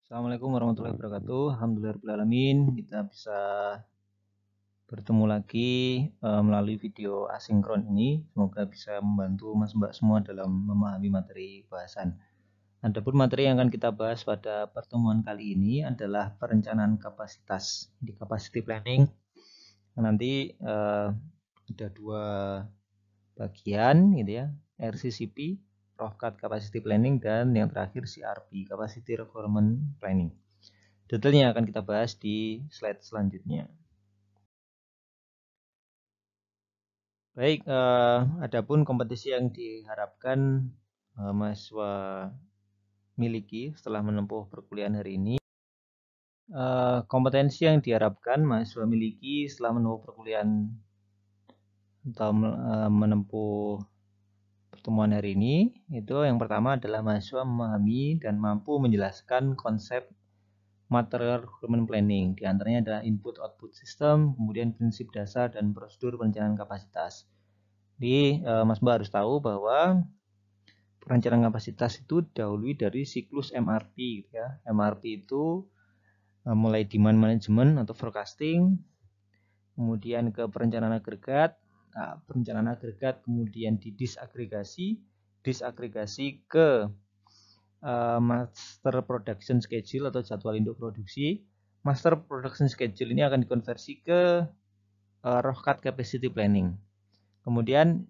Assalamualaikum warahmatullahi wabarakatuh. Alhamdulillahirrahmanirrahim. Kita bisa bertemu lagi melalui video asinkron ini. Semoga bisa membantu Mas Mbak semua dalam memahami materi bahasan. Adapun materi yang akan kita bahas pada pertemuan kali ini adalah perencanaan kapasitas di capacity planning. Nanti ada dua bagian gitu ya, RCCP, Rough Capacity Planning, dan yang terakhir CRP, Capacity Requirement Planning. Detailnya akan kita bahas di slide selanjutnya. Baik, adapun kompetisi yang diharapkan mahasiswa miliki setelah menempuh perkuliahan hari ini. Kompetensi yang diharapkan mahasiswa miliki setelah menempuh perkuliahan atau menempuh pertemuan hari ini, itu yang pertama adalah mahasiswa memahami dan mampu menjelaskan konsep material requirement planning. Di antaranya adalah input-output system, kemudian prinsip dasar dan prosedur perencanaan kapasitas. Jadi Mas Mbak harus tahu bahwa perencanaan kapasitas itu dahului dari siklus MRP gitu ya. MRP itu mulai demand management atau forecasting, kemudian ke perencanaan agregat, kemudian di disagregasi ke master production schedule atau jadwal induk produksi. Master production schedule ini akan dikonversi ke Rough Capacity Planning. Kemudian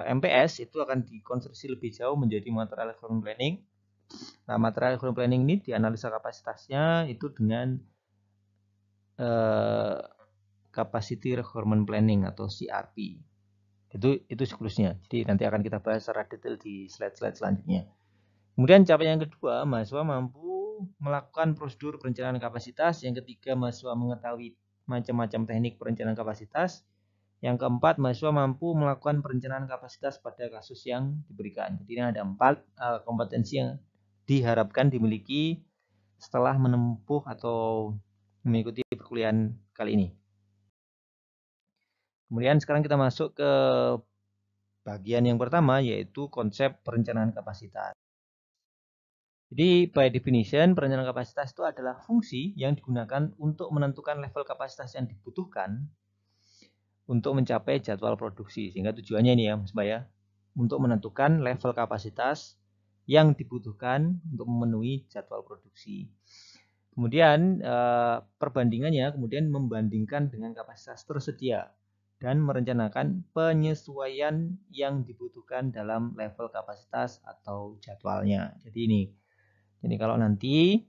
MPS itu akan dikonversi lebih jauh menjadi material requirement planning. Nah, material requirement planning ini dianalisa kapasitasnya itu dengan capacity requirement planning atau CRP. Itu siklusnya. Jadi nanti akan kita bahas secara detail di slide-slide selanjutnya. Kemudian capaian yang kedua, mahasiswa mampu melakukan prosedur perencanaan kapasitas. Yang ketiga, mahasiswa mengetahui macam-macam teknik perencanaan kapasitas. Yang keempat, mahasiswa mampu melakukan perencanaan kapasitas pada kasus yang diberikan. Jadi ini ada 4 kompetensi yang diharapkan dimiliki setelah menempuh atau mengikuti perkuliahan kali ini. Kemudian sekarang kita masuk ke bagian yang pertama, yaitu konsep perencanaan kapasitas. Jadi by definition, perencanaan kapasitas itu adalah fungsi yang digunakan untuk menentukan level kapasitas yang dibutuhkan untuk mencapai jadwal produksi. Sehingga tujuannya ini ya Mas Mbak ya, untuk menentukan level kapasitas yang dibutuhkan untuk memenuhi jadwal produksi. Kemudian perbandingannya kemudian membandingkan dengan kapasitas tersedia dan merencanakan penyesuaian yang dibutuhkan dalam level kapasitas atau jadwalnya. Jadi kalau nanti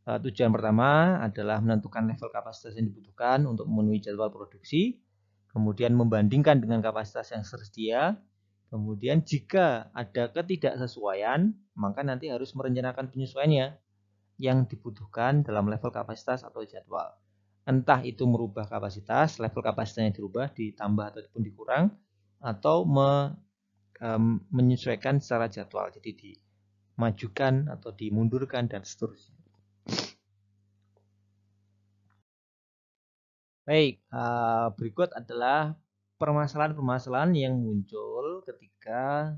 tujuan pertama adalah menentukan level kapasitas yang dibutuhkan untuk memenuhi jadwal produksi, kemudian membandingkan dengan kapasitas yang tersedia, kemudian jika ada ketidaksesuaian, maka nanti harus merencanakan penyesuaiannya yang dibutuhkan dalam level kapasitas atau jadwal. Entah itu merubah kapasitas, level kapasitasnya dirubah, ditambah ataupun dikurang, atau menyesuaikan secara jadwal, jadi dimajukan atau dimundurkan dan seterusnya. Baik, berikut adalah permasalahan-permasalahan yang muncul ketika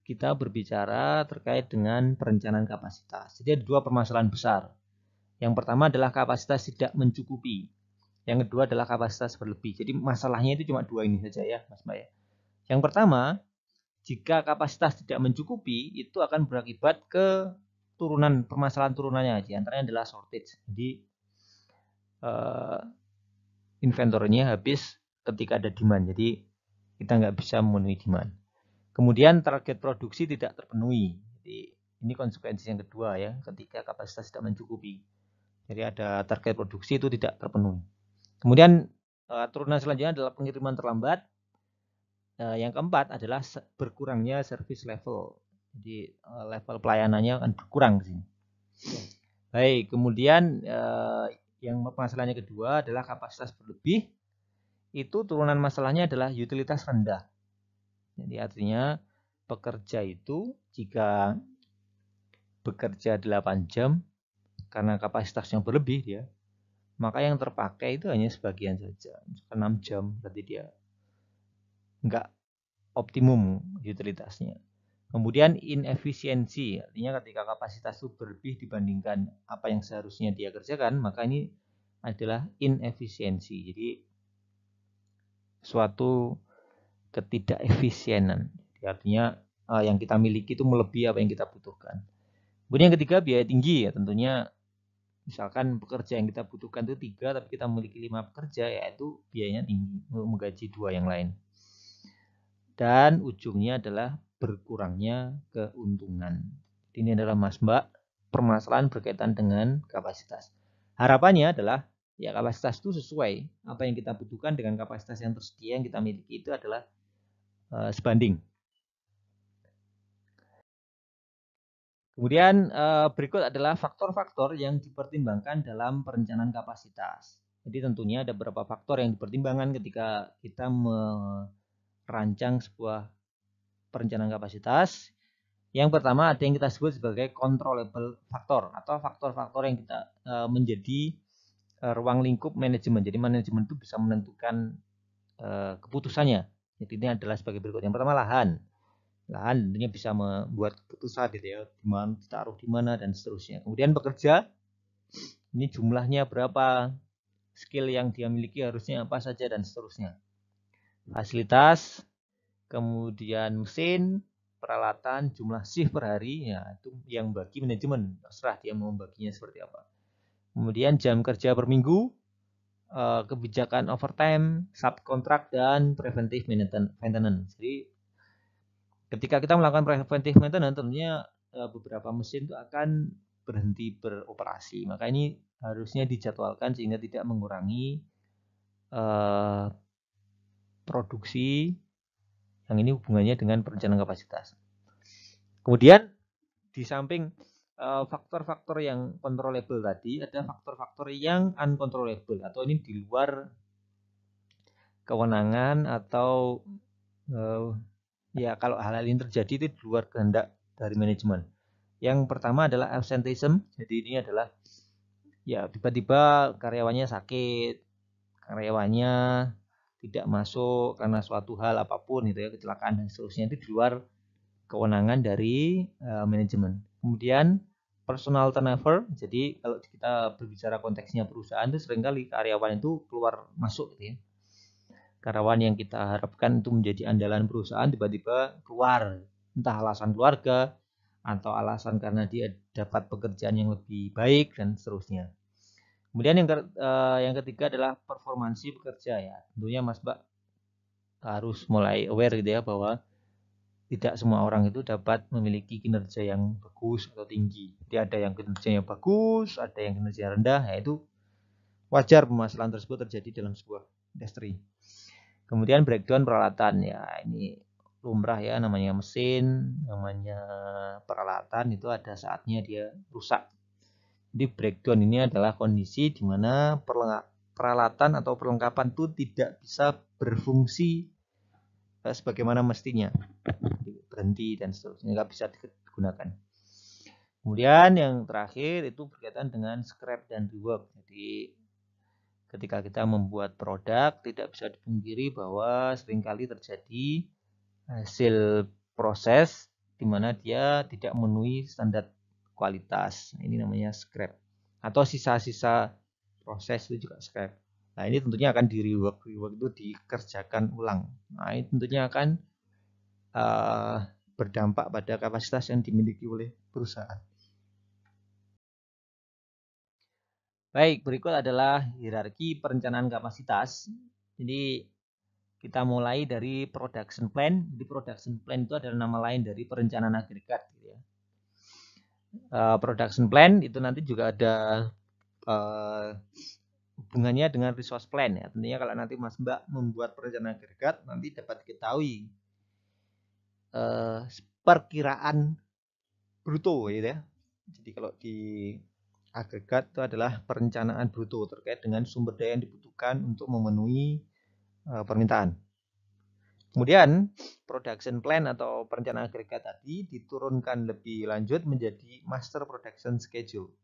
kita berbicara terkait dengan perencanaan kapasitas. Jadi ada 2 permasalahan besar. Yang pertama adalah kapasitas tidak mencukupi. Yang kedua adalah kapasitas berlebih. Jadi masalahnya itu cuma 2 ini saja ya, Mas Mbak ya. Yang pertama, jika kapasitas tidak mencukupi, itu akan berakibat ke permasalahan turunannya. Di antaranya adalah shortage. Jadi inventornya habis ketika ada demand. Jadi kita nggak bisa memenuhi demand. Kemudian target produksi tidak terpenuhi. Jadi ini konsekuensi yang kedua ya, ketika kapasitas tidak mencukupi. Jadi ada target produksi itu tidak terpenuhi. Kemudian turunan selanjutnya adalah pengiriman terlambat. Yang keempat adalah berkurangnya service level. Jadi level pelayanannya akan berkurang di sini. Baik, kemudian yang masalahnya kedua adalah kapasitas berlebih. Itu turunan masalahnya adalah utilitas rendah. Jadi artinya pekerja itu jika bekerja 8 jam karena kapasitasnya berlebih dia, maka yang terpakai itu hanya sebagian saja. 6 jam berarti dia enggak optimum utilitasnya. Kemudian inefisiensi, artinya ketika kapasitas itu berlebih dibandingkan apa yang seharusnya dia kerjakan, maka ini adalah inefisiensi. Jadi suatu ketidakefisienan. Artinya yang kita miliki itu melebihi apa yang kita butuhkan. Kemudian yang ketiga, biaya tinggi ya. Tentunya misalkan pekerja yang kita butuhkan itu 3, tapi kita memiliki 5 pekerja, yaitu biayanya tinggi untuk menggaji 2 yang lain. Dan ujungnya adalah berkurangnya keuntungan. Ini adalah Mas Mbak permasalahan berkaitan dengan kapasitas. Harapannya adalah ya kapasitas itu sesuai apa yang kita butuhkan dengan kapasitas yang tersedia yang kita miliki itu adalah sebanding. Kemudian berikut adalah faktor-faktor yang dipertimbangkan dalam perencanaan kapasitas. Jadi tentunya ada beberapa faktor yang dipertimbangkan ketika kita merancang sebuah perencanaan kapasitas. Yang pertama ada yang kita sebut sebagai controllable faktor atau faktor-faktor yang kita menjadi ruang lingkup manajemen. Jadi manajemen itu bisa menentukan keputusannya. Jadi ini adalah sebagai berikut. Yang pertama lahan. Lahan tentunya bisa membuat keputusan gitu ya, di mana ditaruh di mana dan seterusnya. Kemudian bekerja, ini jumlahnya berapa, skill yang dia miliki harusnya apa saja dan seterusnya. Fasilitas, kemudian mesin, peralatan, jumlah shift per hari, ya itu yang bagi manajemen, terserah dia mau baginya seperti apa. Kemudian jam kerja per minggu, kebijakan overtime, subkontrak, dan preventive maintenance. Jadi ketika kita melakukan preventive maintenance, tentunya beberapa mesin itu akan berhenti beroperasi. Maka ini harusnya dijadwalkan sehingga tidak mengurangi produksi yang ini hubungannya dengan perencanaan kapasitas. Kemudian di samping faktor-faktor yang controllable tadi, ada faktor-faktor yang uncontrollable atau ini di luar kewenangan atau ya kalau hal-hal ini terjadi itu di luar kehendak dari manajemen. Yang pertama adalah absenteeism. Jadi ini adalah ya tiba-tiba karyawannya sakit, karyawannya tidak masuk karena suatu hal apapun itu ya, kecelakaan dan seterusnya, itu di luar kewenangan dari manajemen. Kemudian personal turnover. Jadi kalau kita berbicara konteksnya perusahaan itu seringkali karyawan itu keluar masuk gitu ya. Karyawan yang kita harapkan itu menjadi andalan perusahaan tiba-tiba keluar, entah alasan keluarga atau alasan karena dia dapat pekerjaan yang lebih baik dan seterusnya. Kemudian yang ketiga adalah performansi bekerja ya. Tentunya Mas Mbak harus mulai aware gitu ya bahwa tidak semua orang itu dapat memiliki kinerja yang bagus atau tinggi. Jadi ada yang kinerjanya bagus, ada yang kinerja rendah, yaitu wajar permasalahan tersebut terjadi dalam sebuah industri. Kemudian breakdown peralatan ya, ini lumrah ya, namanya mesin, namanya peralatan itu ada saatnya dia rusak. Jadi breakdown ini adalah kondisi di mana peralatan atau perlengkapan itu tidak bisa berfungsi sebagaimana mestinya, berhenti dan seterusnya, nggak bisa digunakan. Kemudian yang terakhir itu berkaitan dengan scrap dan rework. Jadi ketika kita membuat produk, tidak bisa dipungkiri bahwa seringkali terjadi hasil proses di mana dia tidak memenuhi standar kualitas. Ini namanya scrap. Atau sisa-sisa proses itu juga scrap. Nah ini tentunya akan di rework. Rework itu dikerjakan ulang. Nah ini tentunya akan berdampak pada kapasitas yang dimiliki oleh perusahaan. Baik, berikut adalah hierarki perencanaan kapasitas. Jadi kita mulai dari production plan. Jadi production plan itu adalah nama lain dari perencanaan agregat. Gitu ya. Production plan itu nanti juga ada hubungannya dengan resource plan ya. Tentunya kalau nanti Mas Mbak membuat perencanaan agregat, nanti dapat diketahui perkiraan bruto gitu ya. Jadi kalau di agregat itu adalah perencanaan bruto terkait dengan sumber daya yang dibutuhkan untuk memenuhi permintaan. Kemudian production plan atau perencanaan agregat tadi diturunkan lebih lanjut menjadi master production schedule.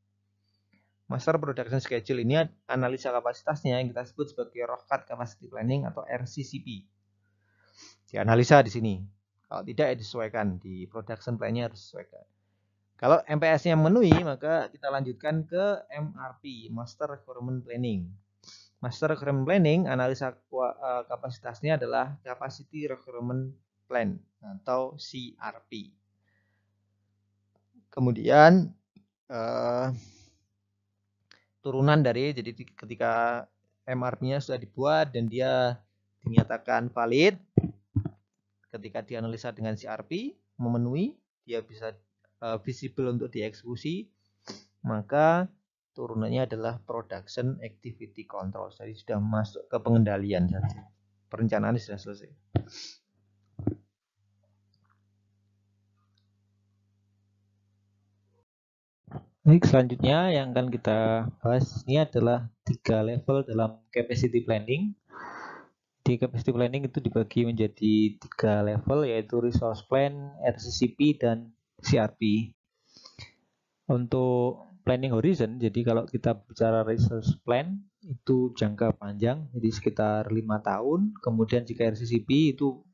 Master production schedule ini analisa kapasitasnya yang kita sebut sebagai Rough Cut Capacity Planning atau RCCP. Dianalisa di sini. Kalau tidak ya disesuaikan, di production plan-nya harus disesuaikan. Kalau MPS-nya memenuhi, maka kita lanjutkan ke MRP, Master Requirement Planning. Master Requirement Planning, analisa kapasitasnya adalah Capacity Requirement Plan atau CRP. Kemudian turunan dari, jadi ketika MRP-nya sudah dibuat dan dia dinyatakan valid, ketika dianalisa dengan CRP memenuhi, dia bisa visible untuk dieksekusi, maka turunannya adalah Production Activity Control. Jadi sudah masuk ke pengendalian saja. Perencanaan sudah selesai. Baik, selanjutnya yang akan kita bahas ini adalah 3 level dalam capacity planning. Di capacity planning itu dibagi menjadi 3 level, yaitu resource plan, RCCP, dan CRP. Untuk planning horizon, jadi kalau kita bicara resource plan itu jangka panjang, jadi sekitar 5 tahun. Kemudian jika RCCP itu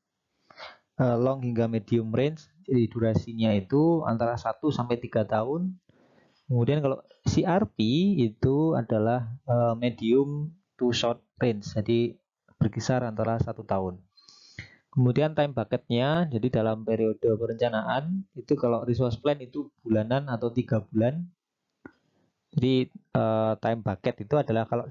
long hingga medium range, jadi durasinya itu antara 1 sampai 3 tahun. Kemudian kalau CRP itu adalah medium to short range, jadi berkisar antara 1 tahun. Kemudian time bucketnya, jadi dalam periode perencanaan itu kalau resource plan itu bulanan atau 3 bulan. Jadi time bucket itu adalah kalau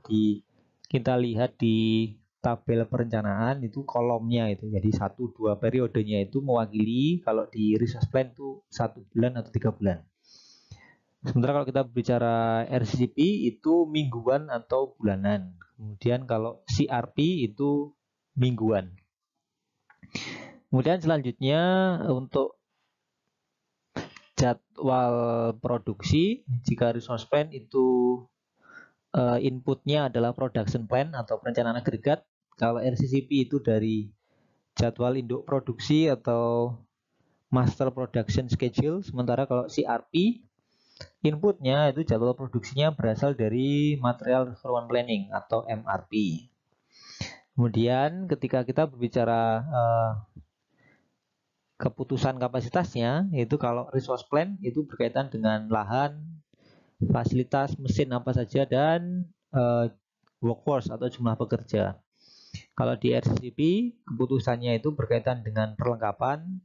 kita lihat di tabel perencanaan itu kolomnya itu, jadi 1-2 periodenya itu mewakili, kalau di resource plan itu 1 bulan atau 3 bulan. Sementara kalau kita bicara RCCP itu mingguan atau bulanan. Kemudian kalau CRP itu mingguan. Kemudian selanjutnya untuk jadwal produksi, jika resource plan itu inputnya adalah production plan atau perencanaan agregat. Kalau RCCP itu dari jadwal induk produksi atau master production schedule. Sementara kalau CRP inputnya itu jadwal produksinya berasal dari material requirement planning atau MRP. Kemudian ketika kita berbicara keputusan kapasitasnya, yaitu kalau resource plan itu berkaitan dengan lahan, fasilitas, mesin apa saja, dan workforce atau jumlah pekerja. Kalau di RCCP keputusannya itu berkaitan dengan perlengkapan,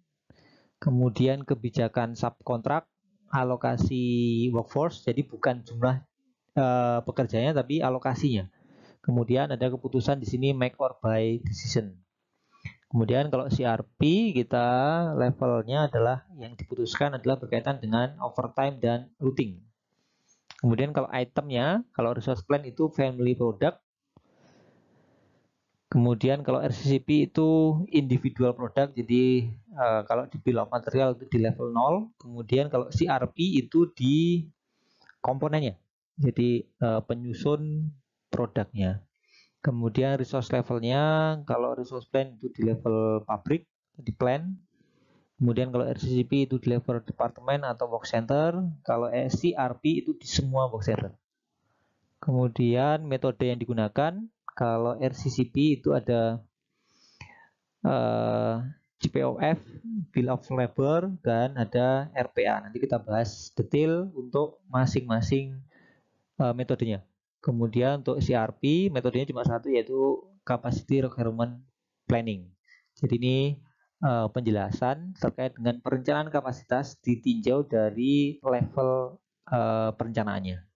kemudian kebijakan subkontrak, alokasi workforce, jadi bukan jumlah pekerjanya tapi alokasinya. Kemudian ada keputusan di sini make or buy decision. Kemudian kalau CRP kita levelnya adalah yang diputuskan adalah berkaitan dengan overtime dan routing. Kemudian kalau itemnya, kalau resource plan itu family product. Kemudian kalau RCCP itu individual product, jadi kalau di bill of material itu di level 0. Kemudian kalau CRP itu di komponennya, jadi penyusun produknya. Kemudian resource levelnya, kalau resource plan itu di level pabrik, di plan. Kemudian kalau RCCP itu di level departemen atau work center. Kalau CRP itu di semua work center. Kemudian metode yang digunakan, kalau RCCP itu ada GPOF, Bill of Labor, dan ada RPA. Nanti kita bahas detail untuk masing-masing metodenya. Kemudian untuk CRP, metodenya cuma satu, yaitu Capacity Requirement Planning. Jadi ini penjelasan terkait dengan perencanaan kapasitas ditinjau dari level perencanaannya.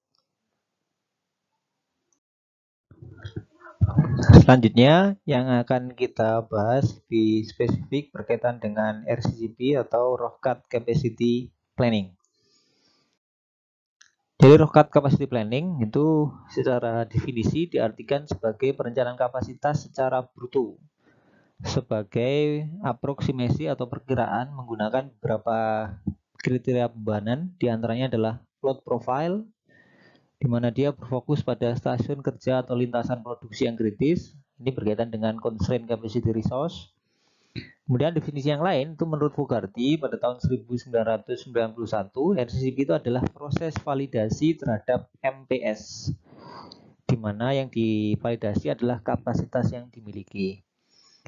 Selanjutnya yang akan kita bahas lebih spesifik berkaitan dengan RCCP atau Rohkat Capacity Planning. Jadi Rohkat Capacity Planning itu secara definisi diartikan sebagai perencanaan kapasitas secara bruto, sebagai aproksimasi atau perkiraan menggunakan beberapa kriteria pembahanan, diantaranya adalah load profile, di mana dia berfokus pada stasiun kerja atau lintasan produksi yang kritis. Ini berkaitan dengan constraint capacity resource. Kemudian definisi yang lain itu menurut Fogarty pada tahun 1991, RCCP itu adalah proses validasi terhadap MPS, di mana yang divalidasi adalah kapasitas yang dimiliki.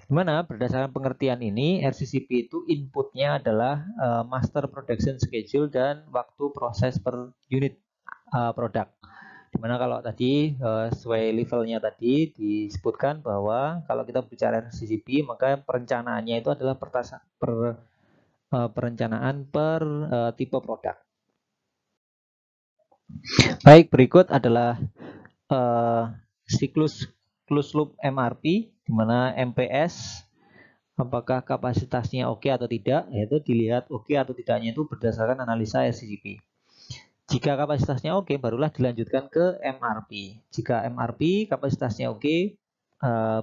Dimana berdasarkan pengertian ini, RCCP itu inputnya adalah master production schedule dan waktu proses per unit produk. Dimana kalau tadi sesuai levelnya tadi disebutkan bahwa kalau kita bicara RCCP, maka perencanaannya itu adalah perencanaan per tipe produk. Baik, berikut adalah siklus closed loop MRP, di mana MPS apakah kapasitasnya oke atau tidak, yaitu dilihat oke atau tidaknya itu berdasarkan analisa RCCP. Jika kapasitasnya oke, barulah dilanjutkan ke MRP. Jika MRP kapasitasnya oke,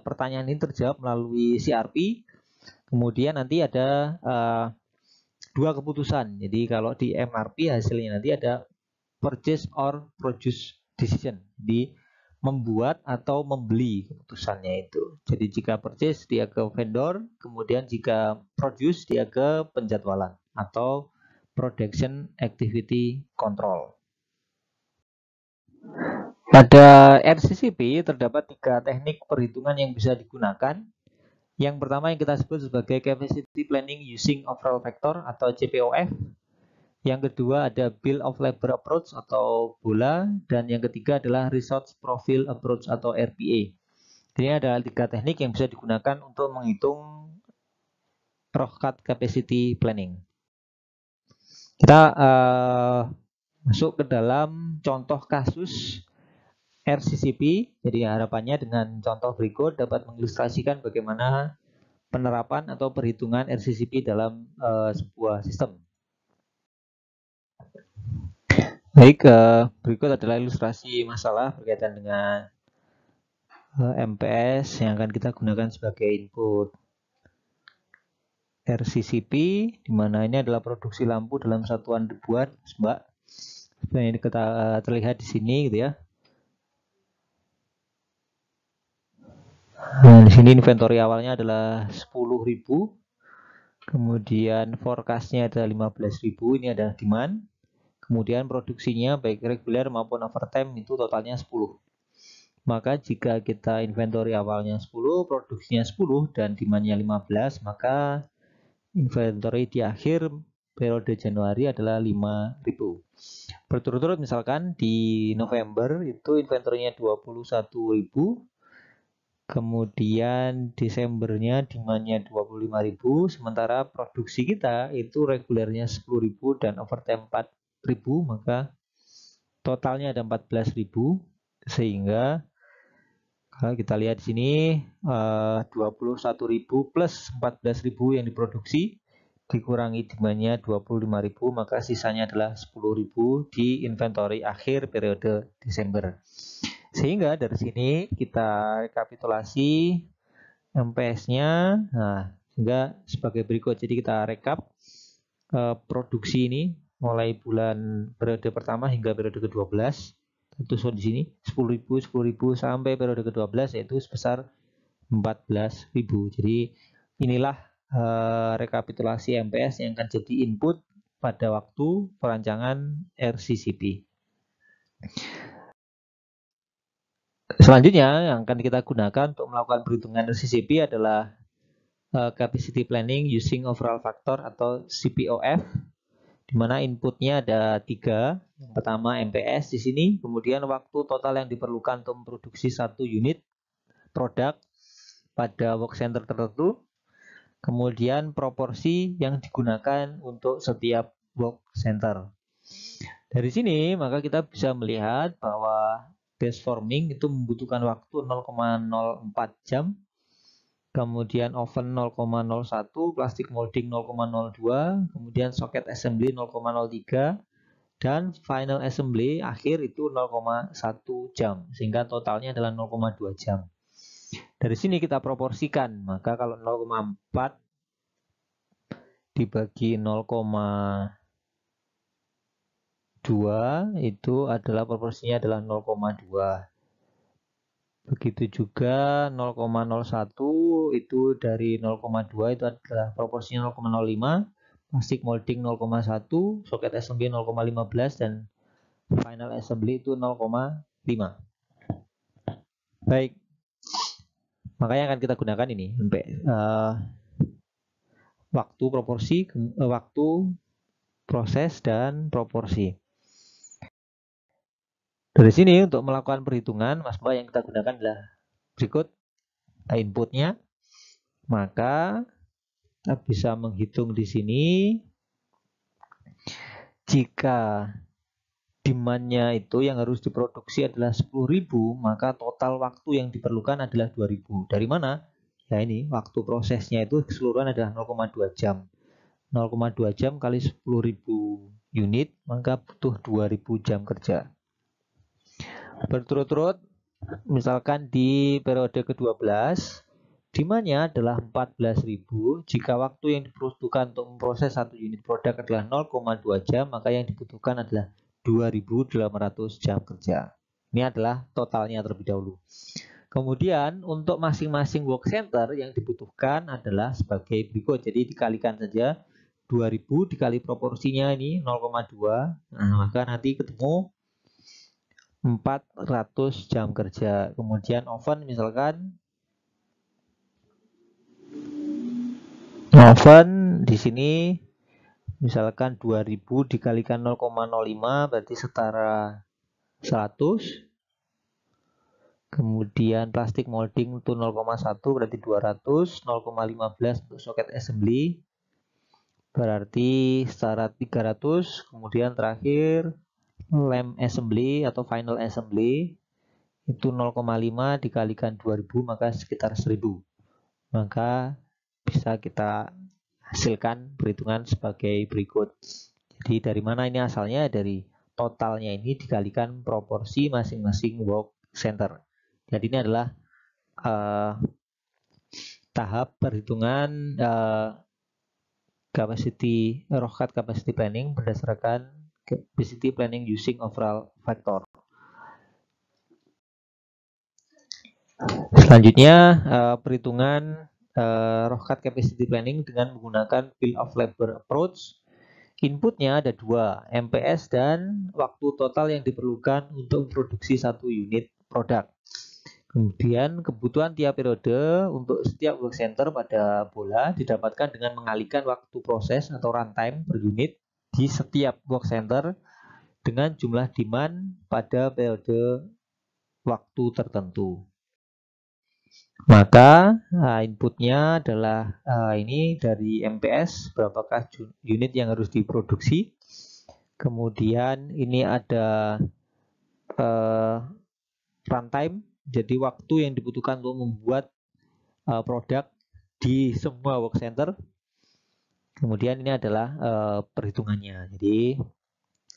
pertanyaan ini terjawab melalui CRP. Kemudian nanti ada dua keputusan. Jadi kalau di MRP hasilnya nanti ada purchase or produce decision. Jadi membuat atau membeli keputusannya itu. Jadi jika purchase dia ke vendor, kemudian jika produce dia ke penjadwalan atau production activity control. Pada RCCP terdapat 3 teknik perhitungan yang bisa digunakan. Yang pertama yang kita sebut sebagai capacity planning using overall factor atau CPOF. Yang kedua ada Bill of Labor Approach atau BOLA, dan yang ketiga adalah Resource Profile Approach atau RPA. Ini adalah 3 teknik yang bisa digunakan untuk menghitung Rohkat Capacity Planning. Kita masuk ke dalam contoh kasus RCCP. Jadi harapannya dengan contoh berikut dapat mengilustrasikan bagaimana penerapan atau perhitungan RCCP dalam sebuah sistem. Baik, berikut adalah ilustrasi masalah berkaitan dengan MPS yang akan kita gunakan sebagai input RCCP, di mana ini adalah produksi lampu dalam satuan ribuan, Mbak. Ini kita terlihat di sini, gitu ya. Nah, di sini inventory awalnya adalah 10.000, kemudian forecastnya adalah 15.000. Ini adalah demand. Kemudian produksinya baik reguler maupun overtime itu totalnya 10. Maka jika kita inventory awalnya 10, produksinya 10, dan demandnya 15, maka inventory di akhir periode Januari adalah 5.000. Berturut-turut misalkan di November itu inventory-nya 21.000, kemudian Desembernya demandnya 25.000, sementara produksi kita itu regulernya 10.000 dan overtime 4.000, maka totalnya ada 14.000, sehingga kalau kita lihat di sini 21.000 plus 14.000 yang diproduksi dikurangi demandnya 25.000, maka sisanya adalah 10.000 di inventory akhir periode Desember. Sehingga dari sini kita rekapitulasi MPS-nya. Nah, sehingga sebagai berikut. Jadi kita rekap produksi ini mulai bulan periode pertama hingga periode ke-12. Tentu di sini 10.000 sampai periode ke-12 yaitu sebesar 14.000. Jadi inilah rekapitulasi MPS yang akan jadi input pada waktu perancangan RCCP. Selanjutnya yang akan kita gunakan untuk melakukan perhitungan RCCP adalah capacity planning using overall factor atau CPOF, di mana inputnya ada 3. Yang pertama MPS di sini, kemudian waktu total yang diperlukan untuk memproduksi 1 unit produk pada work center tertentu, kemudian proporsi yang digunakan untuk setiap work center. Dari sini maka kita bisa melihat bahwa base forming itu membutuhkan waktu 0,04 jam, kemudian oven 0,01, plastic molding 0,02, kemudian socket assembly 0,03, dan final assembly akhir itu 0,1 jam, sehingga totalnya adalah 0,2 jam. Dari sini kita proporsikan, maka kalau 0,4 dibagi 0,2 itu adalah proporsinya adalah 0,2. Begitu juga 0,01 itu dari 0,2 itu adalah proporsinya 0,05, plastic molding 0,1, socket assembly 0,15, dan final assembly itu 0,5. Baik, Maka yang akan kita gunakan ini waktu proporsi, waktu proses dan proporsi. Dari sini untuk melakukan perhitungan, Mas Mbak, yang kita gunakan adalah berikut inputnya. Maka kita bisa menghitung di sini jika demand-nya itu yang harus diproduksi adalah 10.000, maka total waktu yang diperlukan adalah 2.000. Dari mana? Ya ini, waktu prosesnya itu keseluruhan adalah 0,2 jam. 0,2 jam kali 10.000 unit, maka butuh 2.000 jam kerja. Berturut-turut, misalkan di periode ke-12, demand-nya adalah 14.000. Jika waktu yang dibutuhkan untuk memproses satu unit produk adalah 0,2 jam, maka yang dibutuhkan adalah 2.800 jam kerja. Ini adalah totalnya terlebih dahulu. Kemudian untuk masing-masing work center yang dibutuhkan adalah sebagai berikut. Jadi dikalikan saja 2.000 dikali proporsinya ini 0,2. Nah, maka nanti ketemu 400 jam kerja. Kemudian oven misalkan di sini misalkan 2000 dikalikan 0,05 berarti setara 100. Kemudian plastik molding itu 0,1 berarti 200, 0,15 untuk soket assembly berarti setara 300. Kemudian terakhir lem assembly atau final assembly itu 0,5 dikalikan 2000 maka sekitar 1000. Maka bisa kita hasilkan perhitungan sebagai berikut. Jadi dari mana ini asalnya? Dari totalnya ini dikalikan proporsi masing-masing work center. Jadi ini adalah tahap perhitungan Rochat capacity planning berdasarkan capacity planning using overall factor. Selanjutnya perhitungan Rochat capacity planning dengan menggunakan bill of labor approach. Inputnya ada dua, MPS dan waktu total yang diperlukan untuk memproduksi satu unit produk. Kemudian kebutuhan tiap periode untuk setiap work center pada bola didapatkan dengan mengalihkan waktu proses atau runtime per unit di setiap work center dengan jumlah demand pada periode waktu tertentu. Maka inputnya adalah ini dari MPS, berapakah unit yang harus diproduksi. Kemudian ini ada runtime, jadi waktu yang dibutuhkan untuk membuat produk di semua work center. Kemudian ini adalah perhitungannya. Jadi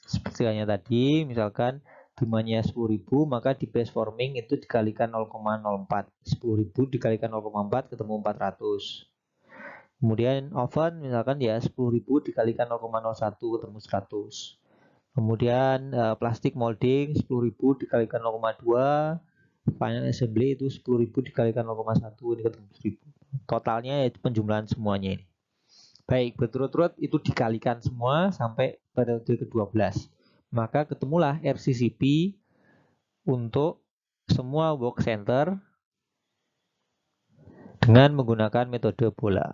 seperti halnya tadi, misalkan demandnya 10.000, maka di base forming itu dikalikan 0,04. 10.000 dikalikan 0,4 ketemu 400. Kemudian oven misalkan ya 10.000 dikalikan 0,01 ketemu 100. Kemudian plastik molding 10.000 dikalikan 0,2. Final assembly itu 10.000 dikalikan 0,1 ini ketemu 1.000. Totalnya yaitu penjumlahan semuanya ini. Baik, berturut-turut itu dikalikan semua sampai periode ke-12. Maka ketemulah RCCP untuk semua work center dengan menggunakan metode bola.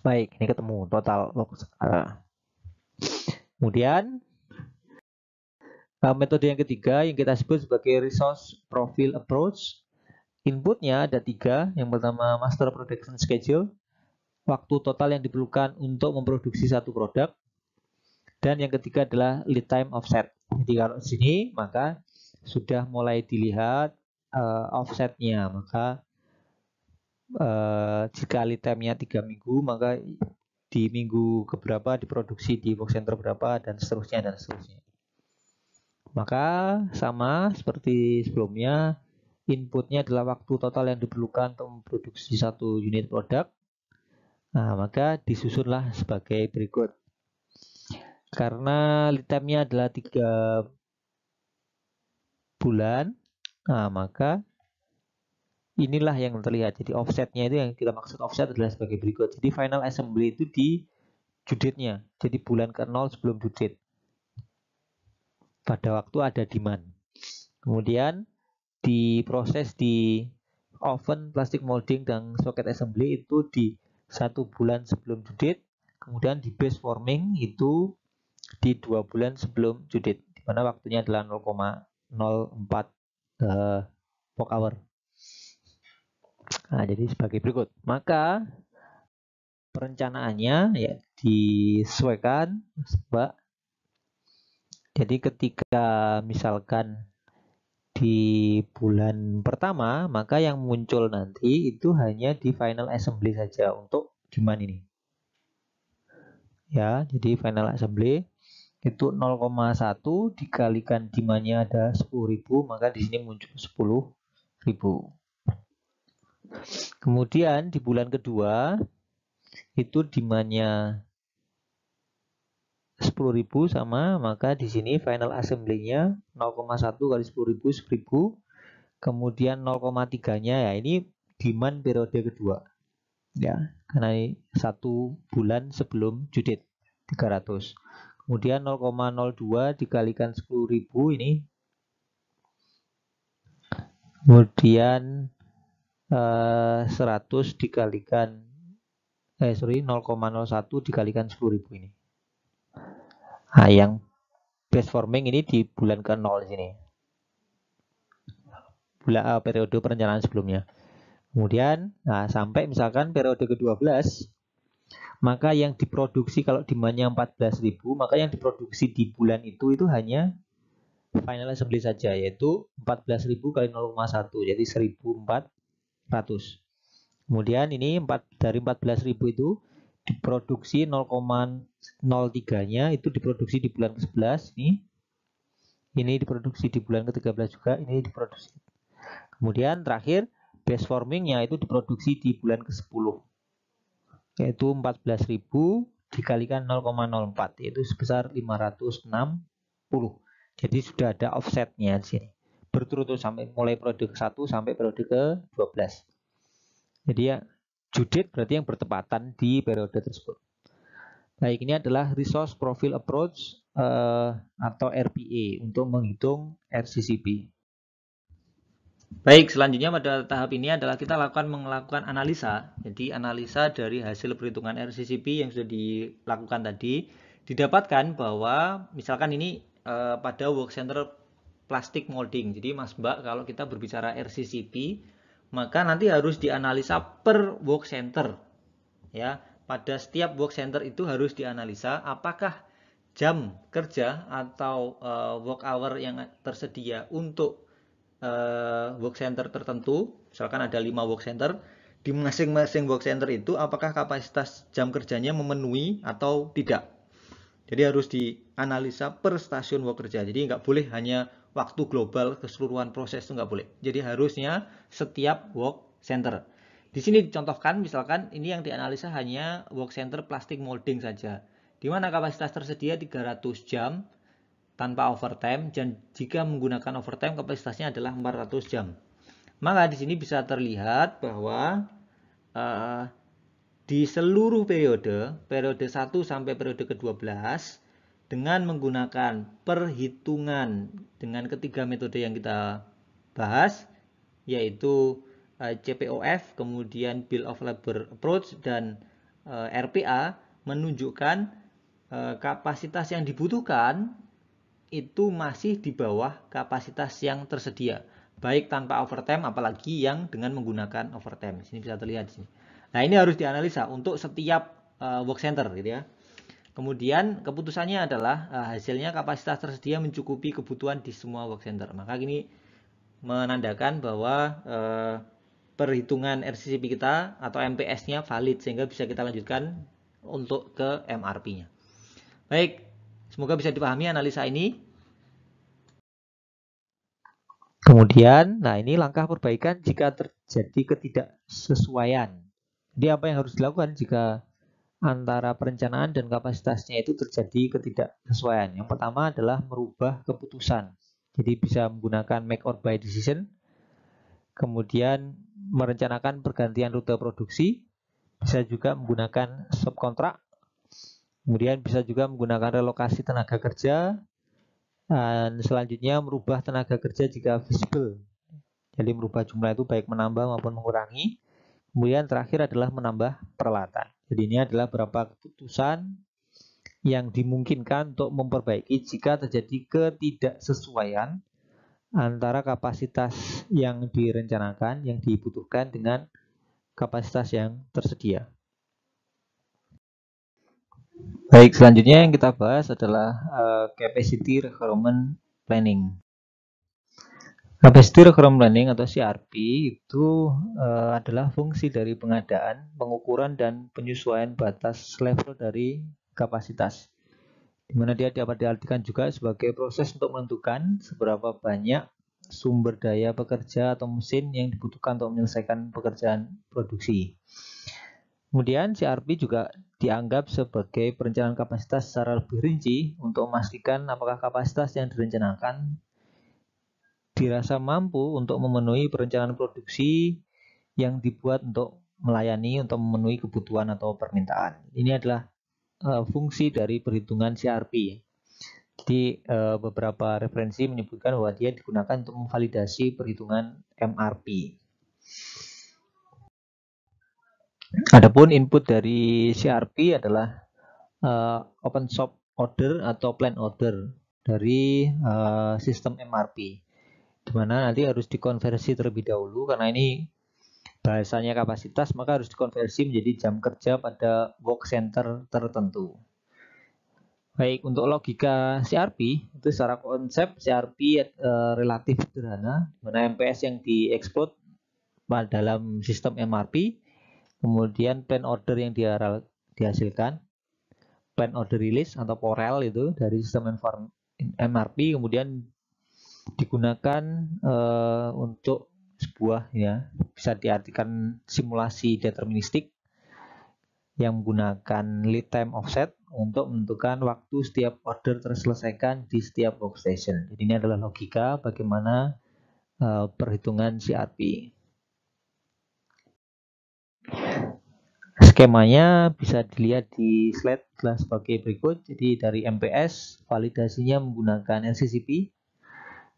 Baik, ini ketemu total work center. Kemudian metode yang ketiga yang kita sebut sebagai resource profile approach. Inputnya ada 3. Yang pertama master production schedule, waktu total yang diperlukan untuk memproduksi satu produk. Dan yang ketiga adalah lead time offset. Jadi kalau di sini maka sudah mulai dilihat offsetnya. Maka jika lead time-nya 3 minggu, maka di minggu keberapa diproduksi di work center berapa dan seterusnya dan seterusnya. Maka sama seperti sebelumnya, inputnya adalah waktu total yang diperlukan untuk memproduksi satu unit produk. Nah, maka disusunlah sebagai berikut. Karena lead time-nya adalah 3 bulan, nah maka inilah yang terlihat. Jadi offsetnya itu yang kita maksud offset adalah sebagai berikut. Jadi final assembly itu di due date-nya. Jadi bulan ke-0 sebelum due date. Pada waktu ada demand. Kemudian diproses di oven, plastic molding, dan socket assembly itu di 1 bulan sebelum due date. Kemudian di base forming itu di 2 bulan sebelum due date, di mana waktunya adalah 0,04 work hour. Nah, jadi sebagai berikut. Maka perencanaannya ya disesuaikan, Mbak. Jadi ketika misalkan di bulan pertama, maka yang muncul nanti itu hanya di final assembly saja untuk demand ini. Ya, jadi final assembly itu 0,1 dikalikan demandnya ada 10.000, maka di sini muncul 10.000. Kemudian di bulan kedua itu demandnya 10.000 sama, maka di sini final assembly-nya 0,1 kali 10.000 10.000. Kemudian 0,3-nya ya ini demand periode kedua. Ya, karena ini 1 bulan sebelum due date 300. Kemudian 0,02 dikalikan 10.000 ini. Kemudian 100 dikalikan 0,01 dikalikan 10.000 ini. Nah, yang base forming ini di bulan ke-0 di sini. Periode perencanaan sebelumnya. Kemudian, nah sampai misalkan periode ke-12, maka yang diproduksi kalau demandnya 14.000, maka yang diproduksi di bulan itu hanya final assembly saja, yaitu 14.000 kali 0,1, jadi 1.400. Kemudian ini dari 14.000 itu diproduksi 0,03-nya itu diproduksi di bulan ke-11 ini diproduksi di bulan ke-13 juga, ini diproduksi. Kemudian terakhir base formingnya itu diproduksi di bulan ke-10, yaitu 14.000 dikalikan 0,04, yaitu sebesar 560. Jadi sudah ada offsetnya di sini, berturut-turut sampai mulai periode ke-1 sampai periode ke-12. Jadi ya due date berarti yang bertepatan di periode tersebut. Baik, ini adalah Resource Profile Approach atau RPA untuk menghitung RCCP. Baik, selanjutnya pada tahap ini adalah kita melakukan analisa. Jadi analisa dari hasil perhitungan RCCP yang sudah dilakukan tadi, didapatkan bahwa misalkan ini pada work center plastic molding. Jadi Mas Mbak, kalau kita berbicara RCCP, maka nanti harus dianalisa per work center. Ya, pada setiap work center itu harus dianalisa apakah jam kerja atau work hour yang tersedia untuk work center tertentu, misalkan ada 5 work center, di masing-masing work center itu apakah kapasitas jam kerjanya memenuhi atau tidak. Jadi harus dianalisa per stasiun work kerja. Jadi nggak boleh hanya waktu global keseluruhan proses, itu nggak boleh. Jadi harusnya setiap work center. Di sini dicontohkan misalkan ini yang dianalisa hanya work center plastic molding saja, di mana kapasitas tersedia 300 jam tanpa overtime, dan jika menggunakan overtime kapasitasnya adalah 400 jam. Maka di sini bisa terlihat bahwa di seluruh periode 1 sampai periode ke-12 dengan menggunakan perhitungan dengan ketiga metode yang kita bahas, yaitu CPOF, kemudian Bill of Labor Approach, dan RPA, menunjukkan kapasitas yang dibutuhkan itu masih di bawah kapasitas yang tersedia, baik tanpa overtime apalagi yang dengan menggunakan overtime. Di sini bisa terlihat di sini. Nah, ini harus dianalisa untuk setiap work center gitu ya. Kemudian keputusannya adalah hasilnya kapasitas tersedia mencukupi kebutuhan di semua work center. Maka ini menandakan bahwa perhitungan RCCP kita atau MPS-nya valid sehingga bisa kita lanjutkan untuk ke MRP-nya. Baik, semoga bisa dipahami analisa ini. Kemudian, nah ini langkah perbaikan jika terjadi ketidaksesuaian. Jadi apa yang harus dilakukan jika antara perencanaan dan kapasitasnya itu terjadi ketidaksesuaian? Yang pertama adalah merubah keputusan. Jadi bisa menggunakan make or buy decision. Kemudian merencanakan pergantian rute produksi. Bisa juga menggunakan subkontrak. Kemudian bisa juga menggunakan relokasi tenaga kerja. Dan selanjutnya merubah tenaga kerja jika visible. Jadi merubah jumlah itu baik menambah maupun mengurangi. Kemudian terakhir adalah menambah peralatan. Jadi ini adalah beberapa keputusan yang dimungkinkan untuk memperbaiki jika terjadi ketidaksesuaian antara kapasitas yang direncanakan, yang dibutuhkan dengan kapasitas yang tersedia. Baik, selanjutnya yang kita bahas adalah Capacity Requirement Planning. Capacity Requirement Planning atau CRP itu adalah fungsi dari pengadaan, pengukuran, dan penyesuaian batas level dari kapasitas, di mana dia dapat diartikan juga sebagai proses untuk menentukan seberapa banyak sumber daya pekerja atau mesin yang dibutuhkan untuk menyelesaikan pekerjaan produksi. Kemudian CRP juga dianggap sebagai perencanaan kapasitas secara lebih rinci untuk memastikan apakah kapasitas yang direncanakan dirasa mampu untuk memenuhi perencanaan produksi yang dibuat untuk melayani, untuk memenuhi kebutuhan atau permintaan. Ini adalah fungsi dari perhitungan CRP. Jadi beberapa referensi menyebutkan bahwa dia digunakan untuk memvalidasi perhitungan MRP. Adapun input dari CRP adalah open shop order atau plan order dari sistem MRP, di mana nanti harus dikonversi terlebih dahulu karena ini bahasanya kapasitas, maka harus dikonversi menjadi jam kerja pada work center tertentu. Baik, untuk logika CRP itu secara konsep CRP relatif sederhana, mana MPS yang dieksploit dalam sistem MRP, kemudian plan order yang dihasilkan, plan order release atau POREL itu dari sistem MRP, kemudian digunakan untuk sebuah ya bisa diartikan simulasi deterministik yang menggunakan lead time offset untuk menentukan waktu setiap order terselesaikan di setiap workstation. Jadi ini adalah logika bagaimana perhitungan CRP. Skemanya bisa dilihat di slide sebagai berikut. Jadi dari MPS validasinya menggunakan LCCP,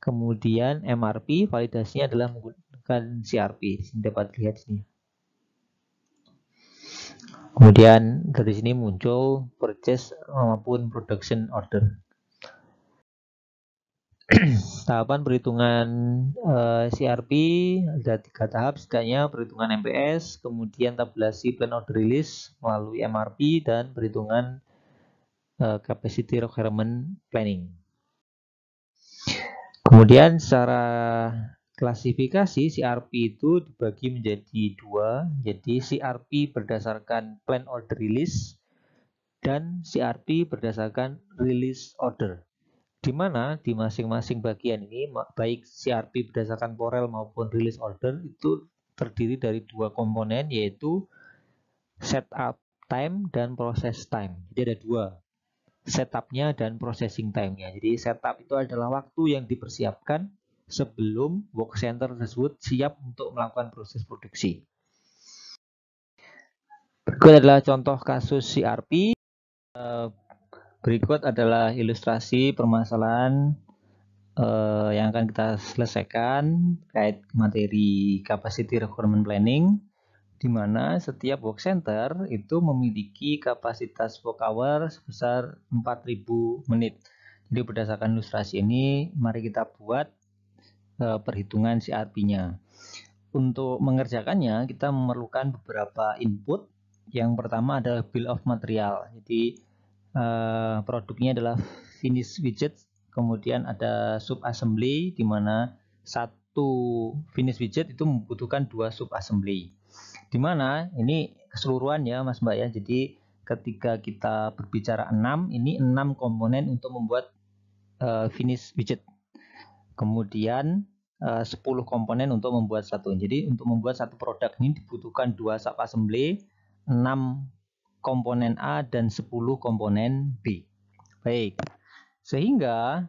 kemudian MRP validasinya adalah menggunakan CRP. Dapat dilihat sini. Kemudian dari sini muncul purchase maupun production order. Tahapan perhitungan CRP ada 3 tahap setidaknya: perhitungan MPS, kemudian tabulasi plan order release melalui MRP, dan perhitungan capacity requirement planning. Kemudian secara klasifikasi CRP itu dibagi menjadi 2, jadi CRP berdasarkan plan order release dan CRP berdasarkan release order, di mana di masing-masing bagian ini baik CRP berdasarkan POREL maupun release order itu terdiri dari 2 komponen, yaitu setup time dan process time. Jadi ada 2, setupnya dan processing time-nya. Jadi setup itu adalah waktu yang dipersiapkan sebelum work center tersebut siap untuk melakukan proses produksi. Berikut adalah contoh kasus CRP. Berikut adalah ilustrasi permasalahan yang akan kita selesaikan terkait materi capacity requirement planning, di mana setiap work center itu memiliki kapasitas work hour sebesar 4000 menit. Jadi berdasarkan ilustrasi ini, mari kita buat perhitungan CRP-nya. Untuk mengerjakannya, kita memerlukan beberapa input. Yang pertama adalah bill of material. Jadi produknya adalah finish widget, kemudian ada sub assembly, di mana satu finish widget itu membutuhkan 2 sub assembly. Di mana ini keseluruhan ya Mas Mbak ya. Jadi ketika kita berbicara 6, ini 6 komponen untuk membuat finish widget. Kemudian 10 komponen untuk membuat satu. Jadi untuk membuat satu produk ini dibutuhkan 2 sub assembly, 6 komponen A dan 10 komponen B. Baik. Sehingga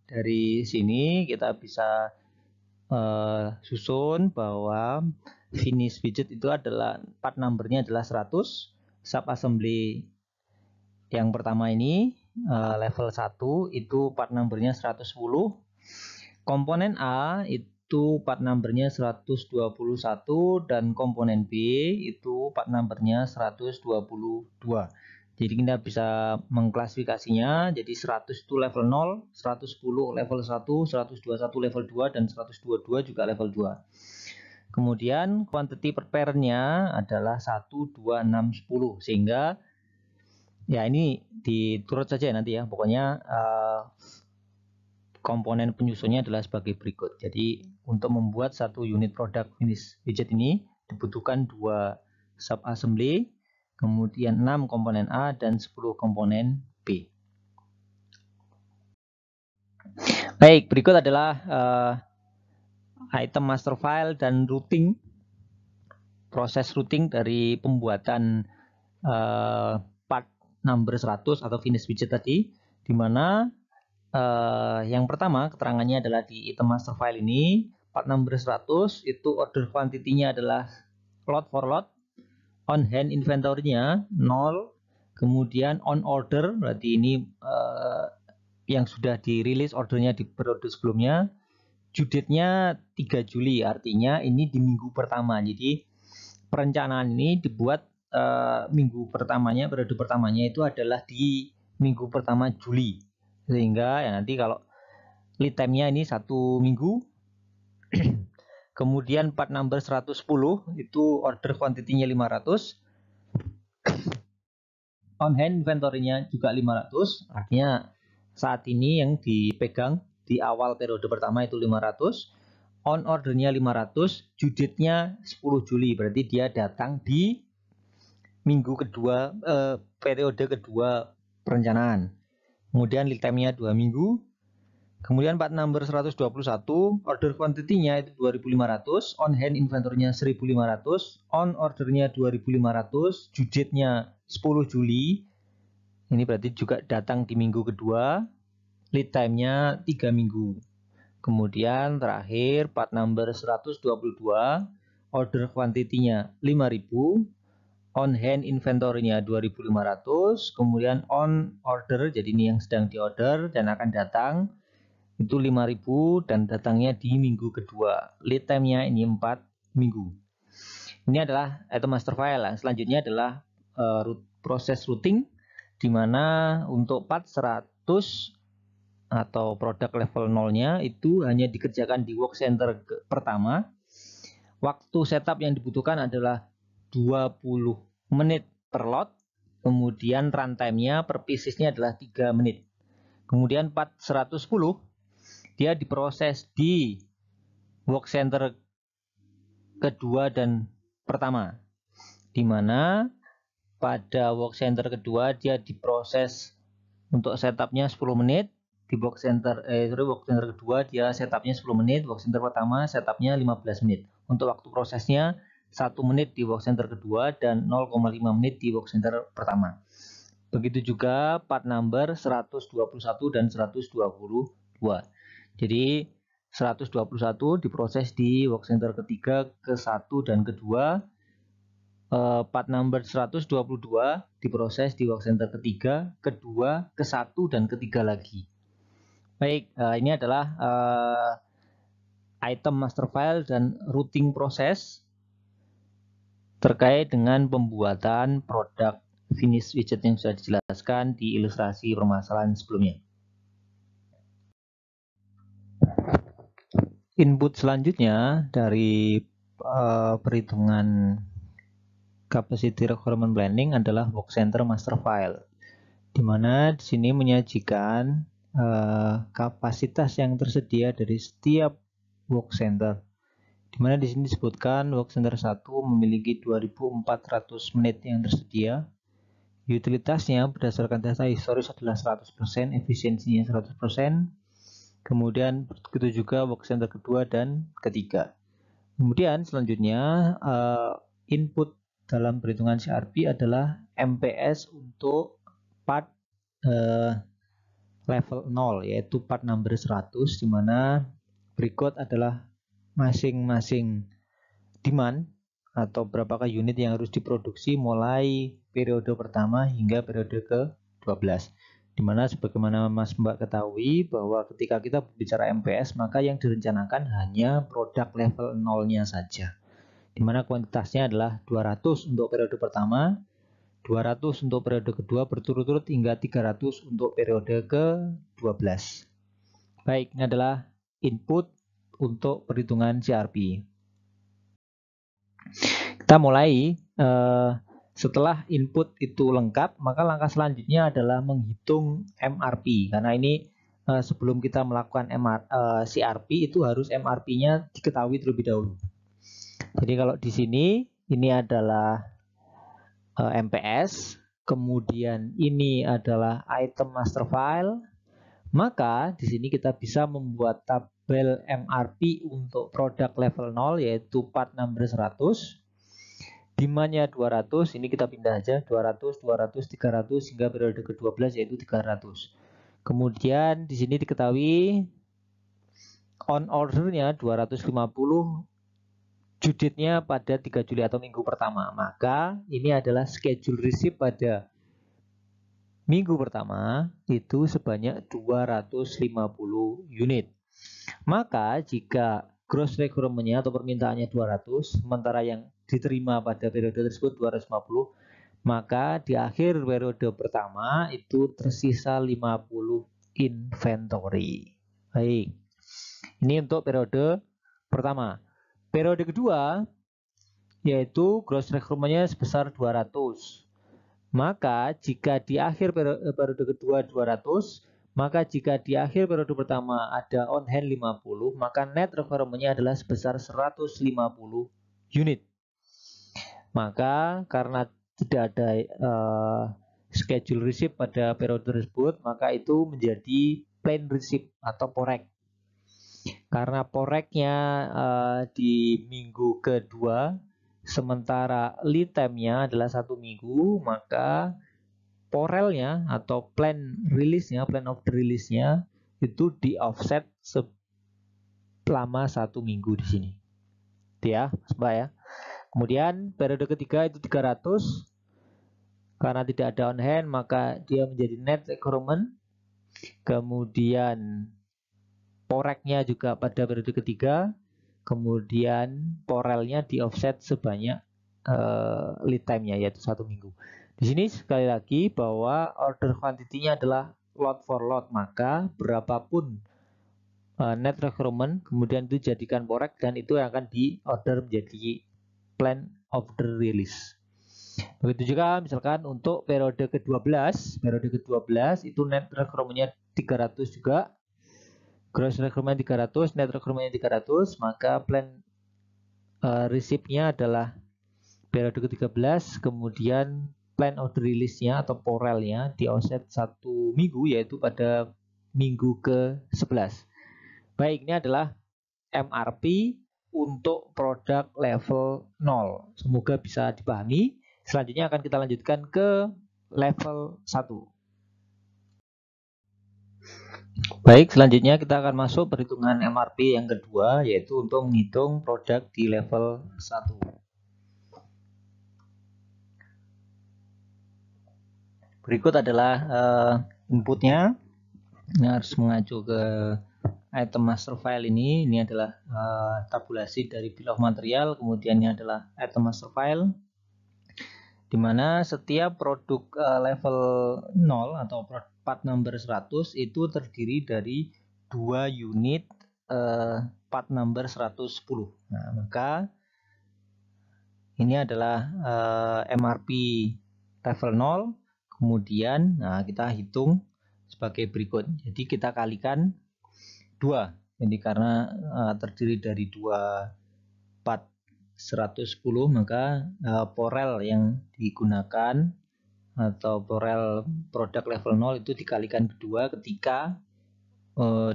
dari sini kita bisa susun bahwa finish widget itu adalah part numbernya adalah 100, sub assembly yang pertama ini level 1 itu part numbernya 110. Komponen A itu part numbernya 121 dan komponen B itu part numbernya 122. Jadi kita bisa mengklasifikasinya jadi 100 itu level 0, 110 level 1, 121 level 2, dan 122 juga level 2. Kemudian quantity per pair-nya adalah 1, 2, 6, 10. Sehingga ya ini diturut saja nanti ya. Pokoknya komponen penyusunnya adalah sebagai berikut. Jadi untuk membuat satu unit produk finish widget ini dibutuhkan 2 subassembly, kemudian 6 komponen A dan 10 komponen B. Baik, berikut adalah item master file dan routing, proses routing dari pembuatan part number 100 atau finish widget tadi, di mana yang pertama keterangannya adalah di item master file ini part number 100 itu order quantity-nya adalah lot for lot, on hand inventory-nya 0, kemudian on order berarti ini yang sudah dirilis ordernya di periode sebelumnya, due date-nya 3 Juli, artinya ini di minggu pertama. Jadi perencanaan ini dibuat minggu pertamanya, periode pertamanya itu adalah di minggu pertama Juli, sehingga ya nanti kalau lead time-nya ini 1 minggu. Kemudian part number 110 itu order quantity-nya 500, on hand inventory-nya juga 500, artinya saat ini yang dipegang di awal periode pertama itu 500, on ordernya 500, due date-nya 10 Juli, berarti dia datang di minggu kedua, periode kedua perencanaan. Kemudian lead time-nya 2 minggu. Kemudian part number 121, order quantity-nya itu 2500, on hand inventory-nya 1500, on order-nya 2500, due date-nya 10 Juli. Ini berarti juga datang di minggu kedua, lead time-nya 3 minggu. Kemudian terakhir part number 122, order quantity-nya 5000, on hand inventory-nya 2500, kemudian on order, jadi ini yang sedang diorder dan akan datang itu 5000 dan datangnya di minggu kedua. Lead time-nya ini 4 minggu. Ini adalah item master file. Selanjutnya adalah proses routing, di mana untuk part 100 atau produk level 0-nya itu hanya dikerjakan di work center pertama. Waktu setup yang dibutuhkan adalah 20 menit per lot. Kemudian runtime-nya per piecesnya adalah 3 menit. Kemudian part 110 dia diproses di work center kedua dan pertama, di mana pada work center kedua dia diproses untuk setupnya 10 menit, di work center kedua dia setupnya 10 menit, work center pertama setupnya 15 menit. Untuk waktu prosesnya 1 menit di work center kedua dan 0,5 menit di work center pertama. Begitu juga part number 121 dan 122. Jadi 121 diproses di work center ketiga, ke-1 dan kedua. Part number 122 diproses di work center ketiga, kedua, ke-1 dan ketiga lagi. Baik, ini adalah item master file dan routing proses terkait dengan pembuatan produk finish widget yang sudah dijelaskan di ilustrasi permasalahan sebelumnya. Input selanjutnya dari perhitungan capacity requirement planning adalah work center master file, di mana di sini menyajikan kapasitas yang tersedia dari setiap work center, di mana di sini disebutkan work center 1 memiliki 2400 menit yang tersedia. Utilitasnya berdasarkan data historis adalah 100%, efisiensinya 100%. Kemudian begitu juga work center kedua dan ketiga. Kemudian selanjutnya input dalam perhitungan CRP adalah MPS untuk part level 0, yaitu part number 100, di mana berikut adalah masing-masing demand atau berapakah unit yang harus diproduksi mulai periode pertama hingga periode ke-12. Dimana sebagaimana Mas Mbak ketahui bahwa ketika kita berbicara MPS maka yang direncanakan hanya produk level 0-nya saja. Dimana kuantitasnya adalah 200 untuk periode pertama, 200 untuk periode kedua berturut-turut hingga 300 untuk periode ke-12. Baik, ini adalah input untuk perhitungan CRP. Kita mulai. Setelah input itu lengkap, maka langkah selanjutnya adalah menghitung MRP. Karena ini sebelum kita melakukan CRP itu harus MRP-nya diketahui terlebih dahulu. Jadi kalau di sini ini adalah MPS, kemudian ini adalah item master file, maka di sini kita bisa membuat tabel MRP untuk produk level 0 yaitu part number 100. Demandnya 200, ini kita pindah aja 200, 200, 300 hingga periode ke-12 yaitu 300. Kemudian di sini diketahui on ordernya 250, due-date-nya pada 3 Juli atau minggu pertama. Maka ini adalah schedule receipt pada minggu pertama itu sebanyak 250 unit. Maka jika gross requirement-nya atau permintaannya 200, sementara yang diterima pada periode tersebut 250, maka di akhir periode pertama itu tersisa 50 inventory. Baik, ini untuk periode pertama. Periode kedua yaitu gross requirement-nya sebesar 200. Maka jika di akhir periode kedua 200, maka jika di akhir periode pertama ada on hand 50, maka net requirement-nya adalah sebesar 150 unit. Maka karena tidak ada schedule receipt pada periode tersebut, maka itu menjadi plain receipt atau porek. Karena poreknya di minggu kedua, sementara lead time-nya adalah 1 minggu, maka porelnya atau plan release-nya, plan of the release-nya itu di offset selama 1 minggu di sini. Itu ya, Mas Mbak ya. Kemudian periode ketiga itu 300. Karena tidak ada on hand, maka dia menjadi net requirement. Kemudian poreknya juga pada periode ketiga. Kemudian porelnya di offset sebanyak lead time-nya yaitu 1 minggu. Di sini sekali lagi bahwa order quantity-nya adalah lot for lot, maka berapapun net requirement kemudian itu jadikan porek dan itu yang akan di order menjadi plan of the release. Begitu juga misalkan untuk periode ke-12, itu net requirement-nya 300 juga. Gross requirement 300, net requirement 300, maka plan receipt-nya adalah periode ke-13, kemudian plan of the release-nya atau porelnya di offset 1 minggu yaitu pada minggu ke-11. Baik, ini adalah MRP untuk produk level 0. Semoga bisa dipahami. Selanjutnya akan kita lanjutkan ke level 1. Baik, selanjutnya kita akan masuk perhitungan MRP yang kedua, yaitu untuk menghitung produk di level 1. Berikut adalah inputnya. Ini harus mengacu ke item master file ini. Ini adalah tabulasi dari bill of material, kemudian ini adalah item master file, di mana setiap produk level 0 atau part number 100 itu terdiri dari 2 unit part number 110. Nah, maka ini adalah MRP level 0. Kemudian kita hitung sebagai berikut. Jadi kita kalikan 2. Jadi karena terdiri dari 2 part 110, maka porel yang digunakan atau porel produk level 0 itu dikalikan kedua ketika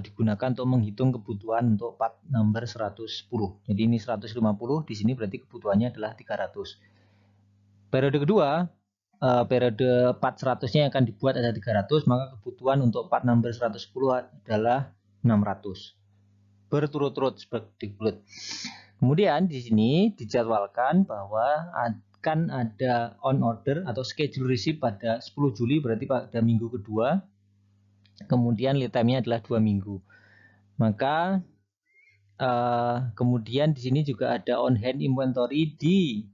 digunakan untuk menghitung kebutuhan untuk part number 110. Jadi ini 150, di sini berarti kebutuhannya adalah 300. Periode kedua, periode part 100-nya akan dibuat ada 300, maka kebutuhan untuk part number 110 adalah 600. Berturut-turut seperti berikut. Kemudian di sini dijadwalkan bahwa akan ada on order atau schedule receipt pada 10 Juli, berarti pada minggu kedua. kemudian lead time-nya adalah 2 minggu. Maka kemudian di sini juga ada on hand inventory di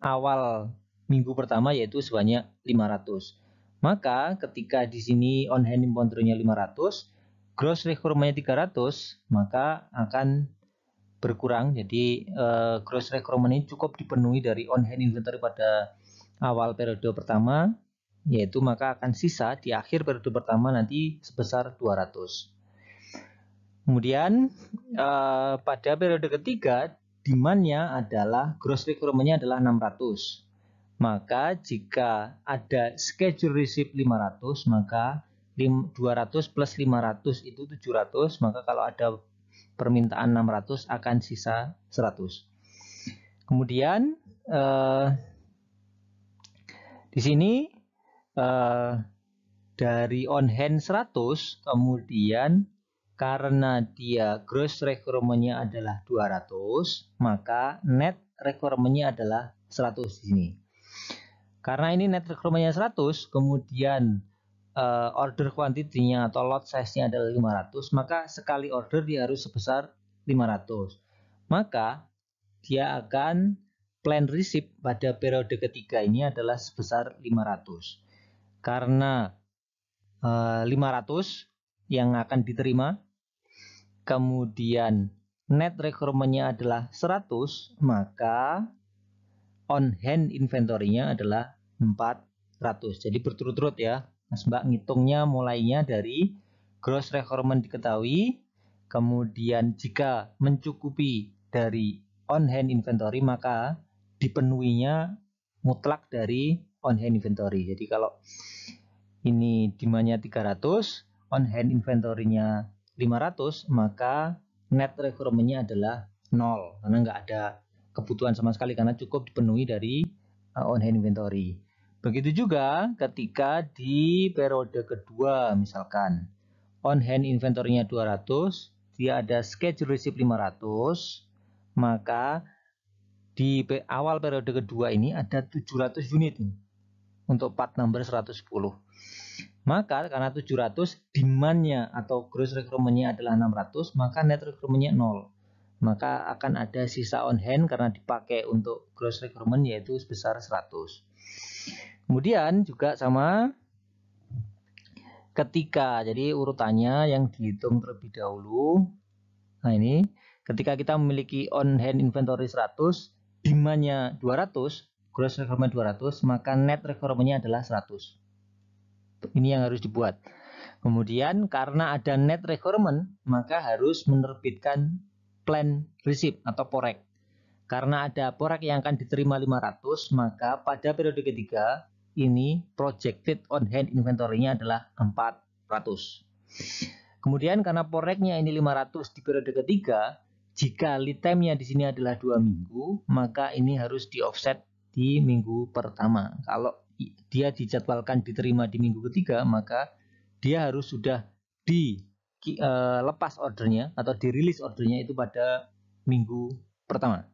awal minggu pertama, yaitu sebanyak 500. Maka ketika di sini on hand inventory-nya 500, gross requirement-nya 300, maka akan berkurang. Jadi gross requirement ini cukup dipenuhi dari on hand inventory pada awal periode pertama, yaitu maka akan sisa di akhir periode pertama nanti sebesar 200. Kemudian pada periode ketiga demand-nya adalah gross requirement-nya adalah 600. Maka jika ada schedule receipt 500, maka 200 plus 500 itu 700, maka kalau ada permintaan 600 akan sisa 100. Kemudian di sini dari on hand 100, kemudian karena dia gross requirement-nya adalah 200, maka net requirement-nya adalah 100 di sini. Karena ini net requirement-nya 100, kemudian order quantity-nya atau lot size-nya adalah 500, maka sekali order dia harus sebesar 500. Maka dia akan plan receipt pada periode ketiga ini adalah sebesar 500. Karena 500 yang akan diterima, kemudian net requirement-nya adalah 100, maka on hand inventory-nya adalah 400. Jadi berturut-turut ya, Mas Mbak, ngitungnya mulainya dari gross requirement diketahui, kemudian jika mencukupi dari on hand inventory maka dipenuhinya mutlak dari on hand inventory. Jadi kalau ini demand-nya 300, on hand inventory-nya 500, maka net requirement-nya adalah 0 karena nggak ada kebutuhan sama sekali karena cukup dipenuhi dari on hand inventory. Begitu juga ketika di periode kedua, misalkan on hand inventory-nya 200, dia ada schedule receipt 500, maka di awal periode kedua ini ada 700 unit untuk part number 110. Maka karena 700 demand-nya atau gross requirement-nya adalah 600, maka net requirement-nya 0. Maka akan ada sisa on hand karena dipakai untuk gross requirement yaitu sebesar 100. Kemudian juga sama ketika, jadi urutannya yang dihitung terlebih dahulu. Nah ini, ketika kita memiliki on hand inventory 100, demand-nya 200, gross requirement 200, maka net requirement-nya adalah 100. Ini yang harus dibuat. Kemudian karena ada net requirement, maka harus menerbitkan plan receipt atau porek. Karena ada porek yang akan diterima 500, maka pada periode ketiga ini projected on hand inventory-nya adalah 400. Kemudian karena poreknya ini 500 di periode ketiga, jika lead time-nya di sini adalah 2 minggu, maka ini harus di offset di minggu pertama. Kalau dia dijadwalkan diterima di minggu ketiga, maka dia harus sudah dilepas ordernya atau dirilis ordernya itu pada minggu pertama.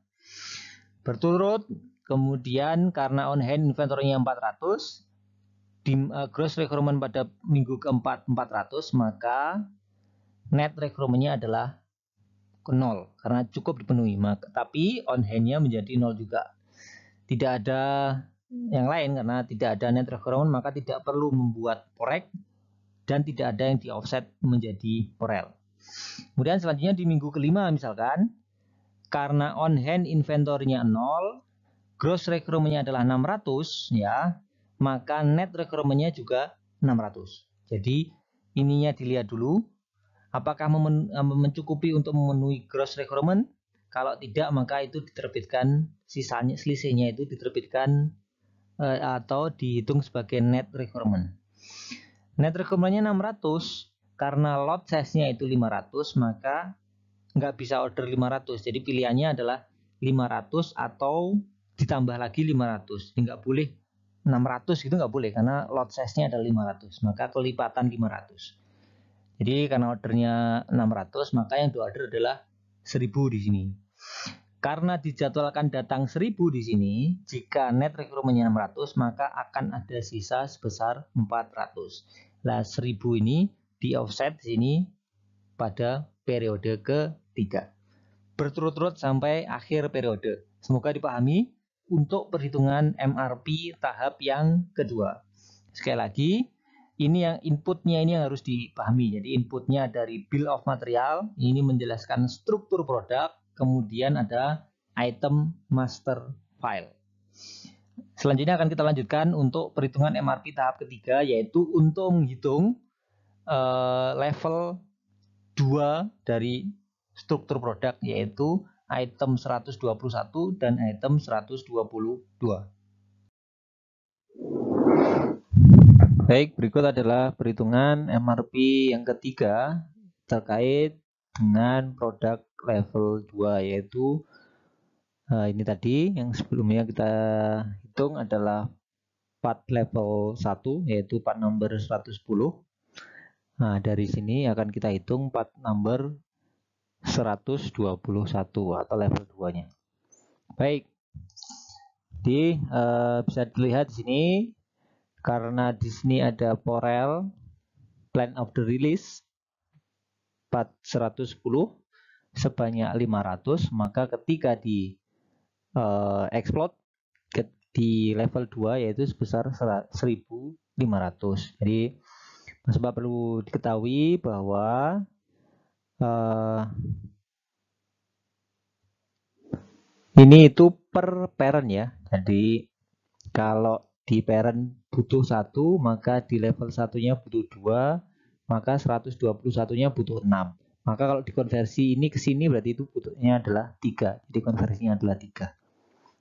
Berturut, kemudian karena on hand inventory-nya 400, gross requirement pada minggu keempat 400, maka net requirement-nya adalah 0 karena cukup dipenuhi. Tapi on hand-nya menjadi 0 juga. Tidak ada yang lain karena tidak ada net requirement, maka tidak perlu membuat porek dan tidak ada yang di offset menjadi porel. Kemudian selanjutnya di minggu kelima misalkan, karena on hand inventory-nya 0, gross requirement-nya adalah 600 ya, maka net requirement-nya juga 600. Jadi ininya dilihat dulu, apakah mencukupi untuk memenuhi gross requirement? Kalau tidak, maka itu diterbitkan, sisanya selisihnya itu diterbitkan atau dihitung sebagai net requirement. Net requirement-nya 600, karena lot size-nya itu 500, maka nggak bisa order 500. Jadi pilihannya adalah 500 atau ditambah lagi 500. Jadi nggak boleh 600 gitu, nggak boleh karena lot size-nya adalah 500. Maka kelipatan 500. Jadi karena ordernya 600, maka yang diorder adalah 1000 di sini. Karena dijadwalkan datang 1000 di sini, jika net requirement-nya 600, maka akan ada sisa sebesar 400. Nah, 1000 ini di offset sini pada periode ketiga. Berturut-turut sampai akhir periode. Semoga dipahami untuk perhitungan MRP tahap yang kedua. Sekali lagi, ini yang inputnya ini yang harus dipahami. Jadi inputnya dari bill of material, ini menjelaskan struktur produk, kemudian ada item master file. Selanjutnya akan kita lanjutkan untuk perhitungan MRP tahap ketiga, yaitu untuk menghitung level 2 dari struktur produk, yaitu item 121 dan item 122. Baik, berikut adalah perhitungan MRP yang ketiga terkait dengan produk level 2, yaitu ini tadi yang sebelumnya kita hitung adalah part level 1, yaitu part number 110. Nah, dari sini akan kita hitung part number 121 atau level 2-nya. Baik. Jadi bisa dilihat di sini karena di sini ada Porel plan of the release part 110 sebanyak 500, maka ketika di explode di level 2 yaitu sebesar 1500. Jadi Mas Bapak perlu diketahui bahwa ini itu per parent ya. Jadi kalau di parent butuh 1, maka di level satunya butuh 2, maka 121-nya butuh 6. Maka kalau dikonversi ini ke sini berarti itu butuhnya adalah 3. Jadi konversinya adalah 3.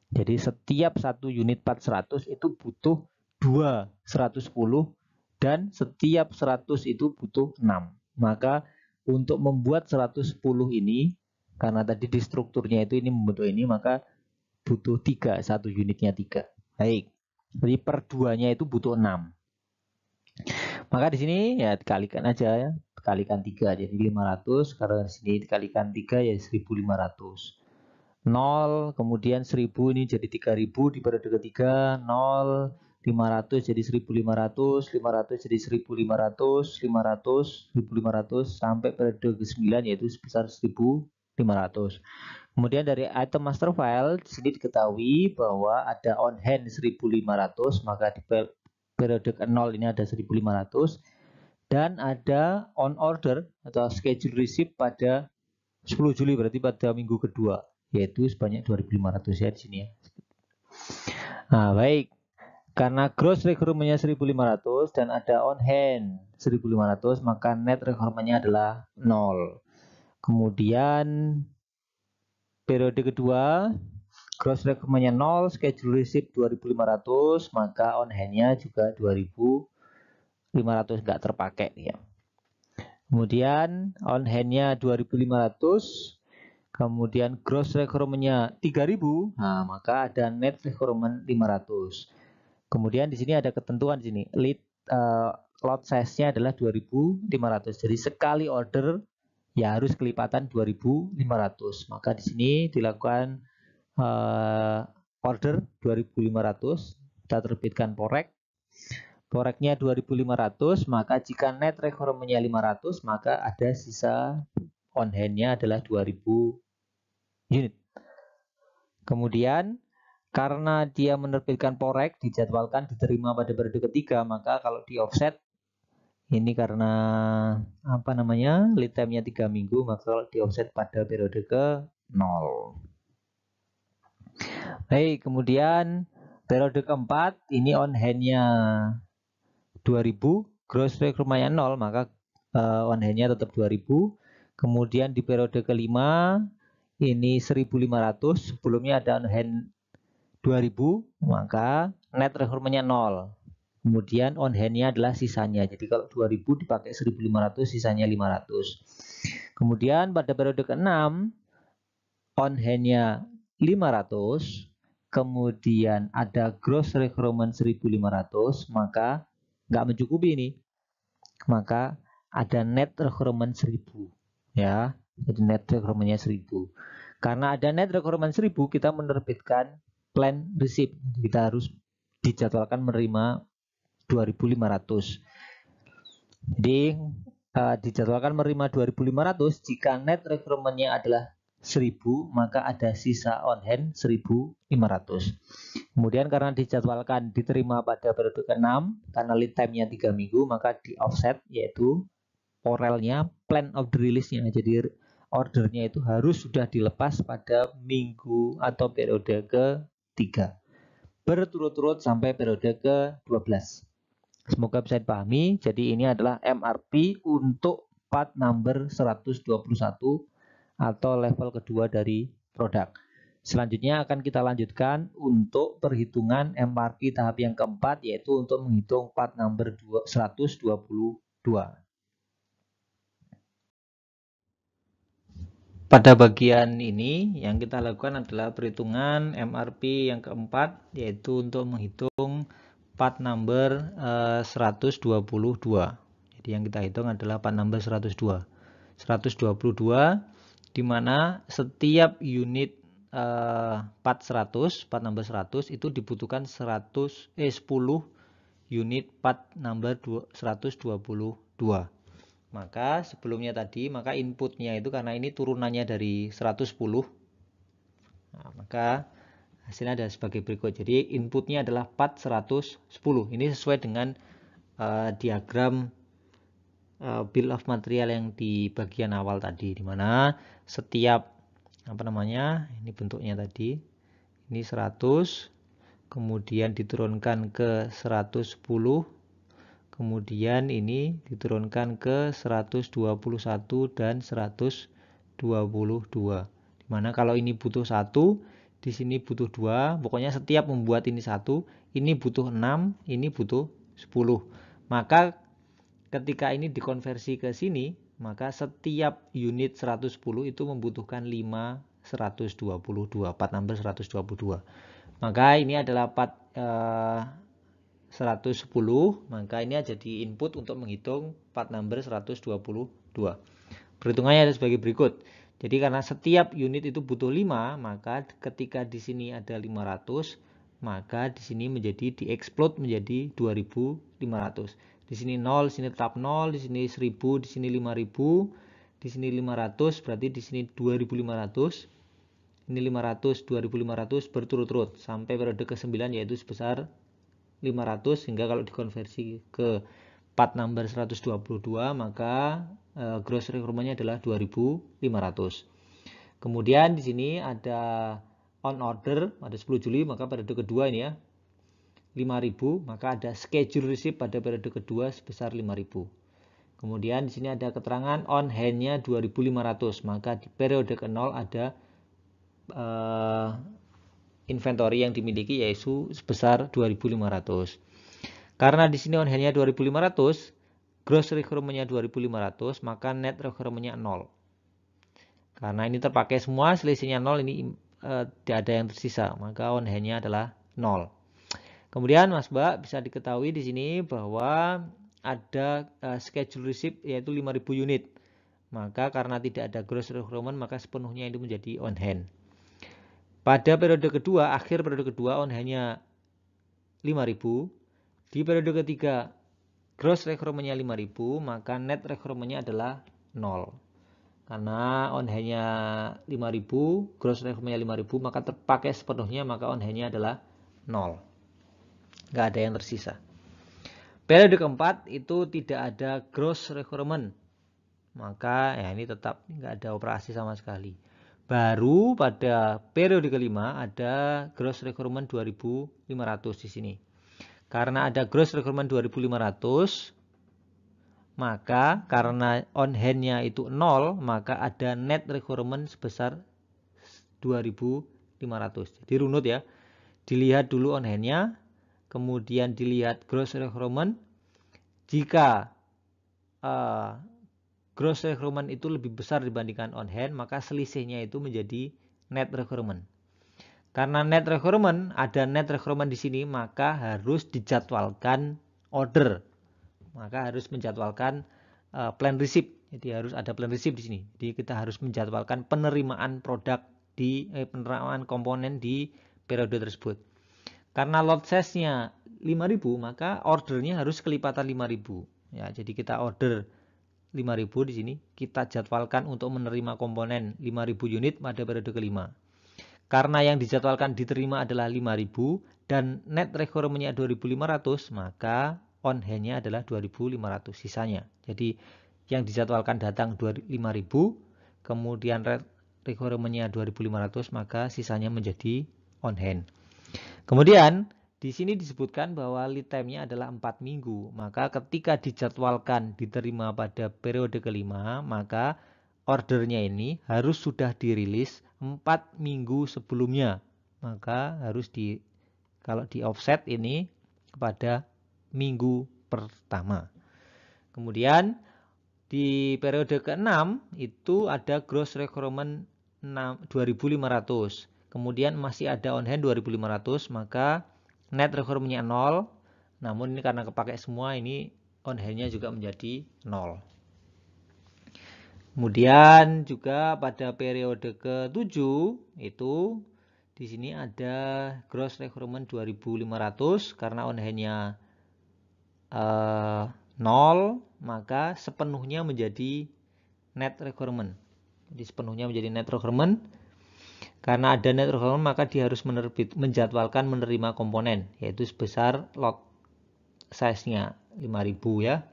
Jadi setiap satu unit part 100 itu butuh 2 110 dan setiap 100 itu butuh 6. Maka untuk membuat 110 ini, karena tadi di strukturnya itu ini membentuk ini, maka butuh 3, satu unitnya 3. Baik. Jadi per 2-nya itu butuh 6. Maka di sini ya dikalikan aja ya, dikalikan 3 jadi 500, karena di sini dikalikan 3 ya 1500. 0, kemudian 1000 ini jadi 3000 di periode ketiga, 0, 500 jadi 1500, 500 jadi 1500, 500, 1500 sampai periode ke-9 yaitu sebesar 1500. Kemudian dari item master file di sini diketahui bahwa ada on hand 1500, maka di periode ke-0 ini ada 1500 dan ada on order atau schedule receipt pada 10 Juli berarti pada minggu kedua, yaitu sebanyak 2500 ya di sini ya. Nah, baik. Karena gross requirement-nya 1500 dan ada on hand 1500, maka net requirement-nya adalah 0. Kemudian periode kedua gross requirement-nya 0, schedule receipt 2500, maka on hand-nya juga 2500 nggak terpakai ya. Kemudian on hand-nya 2500, kemudian gross requirement-nya 3000, nah maka ada net requirement 500. Kemudian di sini ada ketentuan di sini, lot size-nya adalah 2500. Jadi sekali order ya harus kelipatan 2500. Maka di sini dilakukan order 2500, kita terbitkan porek. Poreknya 2500, maka jika net requirement-nya 500, maka ada sisa on hand-nya adalah 2000 unit. Kemudian karena dia menerbitkan porek dijadwalkan diterima pada periode ketiga, maka kalau di offset ini karena lead time-nya 3 minggu, maka kalau di offset pada periode ke-0. Baik, kemudian periode keempat ini on hand-nya 2000, gross requirement-nya 0, maka on hand-nya tetap 2000. Kemudian di periode kelima ini 1500, sebelumnya ada on hand 2000, maka net requirement-nya 0. Kemudian on hand-nya adalah sisanya. Jadi kalau 2000 dipakai 1500, sisanya 500. Kemudian pada periode ke-6 on hand-nya 500, kemudian ada gross requirement 1500, maka nggak mencukupi ini. Maka ada net requirement 1000 ya. Jadi net requirement-nya 1000. Karena ada net requirement 1000, kita menerbitkan plan receipt. Kita harus dijadwalkan menerima 2500. Jadi dijadwalkan menerima 2.500, jika net requirement-nya adalah 1.000, maka ada sisa on hand 1.500. Kemudian karena dijadwalkan diterima pada periode ke-6, karena lead time-nya 3 minggu, maka di offset, yaitu orelnya, plan of the release-nya. Jadi ordernya itu harus sudah dilepas pada minggu atau periode ke-3. Berturut-turut sampai periode ke-12. Semoga bisa dipahami. Jadi ini adalah MRP untuk part number 121 atau level kedua dari produk. Selanjutnya akan kita lanjutkan untuk perhitungan MRP tahap yang keempat, yaitu untuk menghitung part number 122. Pada bagian ini yang kita lakukan adalah perhitungan MRP yang keempat, yaitu untuk menghitung part number 122. Jadi yang kita hitung adalah part number 122. 122 di mana setiap unit part 100, part number 100 itu dibutuhkan 10 unit part number 122. Maka sebelumnya tadi, maka inputnya itu karena ini turunannya dari 110, nah, maka hasilnya ada sebagai berikut. Jadi inputnya adalah part 110. Ini sesuai dengan diagram bill of material yang di bagian awal tadi, di mana setiap ini bentuknya tadi, ini 100, kemudian diturunkan ke 110, kemudian ini diturunkan ke 121 dan 122. Dimana kalau ini butuh 1, di sini butuh 2, pokoknya setiap membuat ini 1, ini butuh 6, ini butuh 10. Maka ketika ini dikonversi ke sini, maka setiap unit 110 itu membutuhkan 5 122, part number 122. Maka ini adalah part 110, maka ini jadi input untuk menghitung part number 122. Perhitungannya ada sebagai berikut. Jadi karena setiap unit itu butuh 5, maka ketika di sini ada 500, maka di sini menjadi diexplode menjadi 2.500. Di sini 0, di sini tetap 0, di sini 1.000, di sini 5.000, di sini 500, berarti di sini 2.500. Ini 500, 2.500 berturut-turut sampai periode ke-9, yaitu sebesar 500, sehingga kalau dikonversi ke part number 122, maka gross requirement-nya adalah 2.500. Kemudian di sini ada on order pada 10 Juli, maka periode kedua ini ya 5.000, maka ada schedule receipt pada periode kedua sebesar 5.000. Kemudian di sini ada keterangan on hand-nya 2.500, maka di periode ke-0 ada inventory yang dimiliki yaitu sebesar 2.500. Karena di sini on hand-nya 2.500, gross requirement-nya 2.500, maka net requirement-nya 0. Karena ini terpakai semua, selisihnya 0, ini tidak ada yang tersisa, maka on hand-nya adalah 0. Kemudian Mas Mbak bisa diketahui di sini bahwa ada schedule receipt yaitu 5.000 unit. Maka karena tidak ada gross requirement, maka sepenuhnya itu menjadi on hand. Pada periode kedua, akhir periode kedua on hand-nya 5.000. Di periode ketiga gross requirement-nya 5.000, maka net requirement-nya adalah 0. Karena on hand-nya 5.000, gross requirement-nya 5.000, maka terpakai sepenuhnya, maka on hand-nya adalah 0. Nggak ada yang tersisa. Periode keempat itu tidak ada gross requirement, maka ya ini tetap nggak ada operasi sama sekali. Baru pada periode kelima ada gross requirement 2.500 di sini. Karena ada gross requirement 2.500, maka karena on hand-nya itu 0, maka ada net requirement sebesar 2.500. Jadi runut ya. Dilihat dulu on hand-nya, kemudian dilihat gross requirement. Jika gross requirement itu lebih besar dibandingkan on hand, maka selisihnya itu menjadi net requirement. Karena net requirement, ada net requirement di sini, maka harus dijadwalkan order. Maka harus menjadwalkan plan receipt. Jadi harus ada plan receipt di sini. Jadi kita harus menjadwalkan penerimaan produk di penerimaan komponen di periode tersebut. Karena lot size-nya 5.000, maka ordernya harus kelipatan 5.000. Ya, jadi kita order 5.000 di sini, kita jadwalkan untuk menerima komponen 5.000 unit pada periode kelima. Karena yang dijadwalkan diterima adalah 5.000 dan net requirement-nya 2.500, maka on hand-nya adalah 2.500 sisanya. Jadi yang dijadwalkan datang 5.000, kemudian requirement-nya 2.500, maka sisanya menjadi on hand. Kemudian di sini disebutkan bahwa lead time-nya adalah 4 minggu. Maka ketika dijadwalkan diterima pada periode kelima, maka ordernya ini harus sudah dirilis 4 minggu sebelumnya. Maka harus kalau di offset ini kepada minggu pertama. Kemudian di periode ke-6 itu ada gross requirement 2.500. Kemudian masih ada on hand 2.500, maka net requirement-nya 0. Namun ini karena kepakai semua, ini on hand-nya juga menjadi 0. Kemudian juga pada periode ke-7 itu di sini ada gross requirement 2.500 karena on hand-nya 0, maka sepenuhnya menjadi net requirement. Jadi sepenuhnya menjadi net requirement. Karena ada net requirement, maka dia harus menjadwalkan menerima komponen, yaitu sebesar lot size-nya 5.000 ya.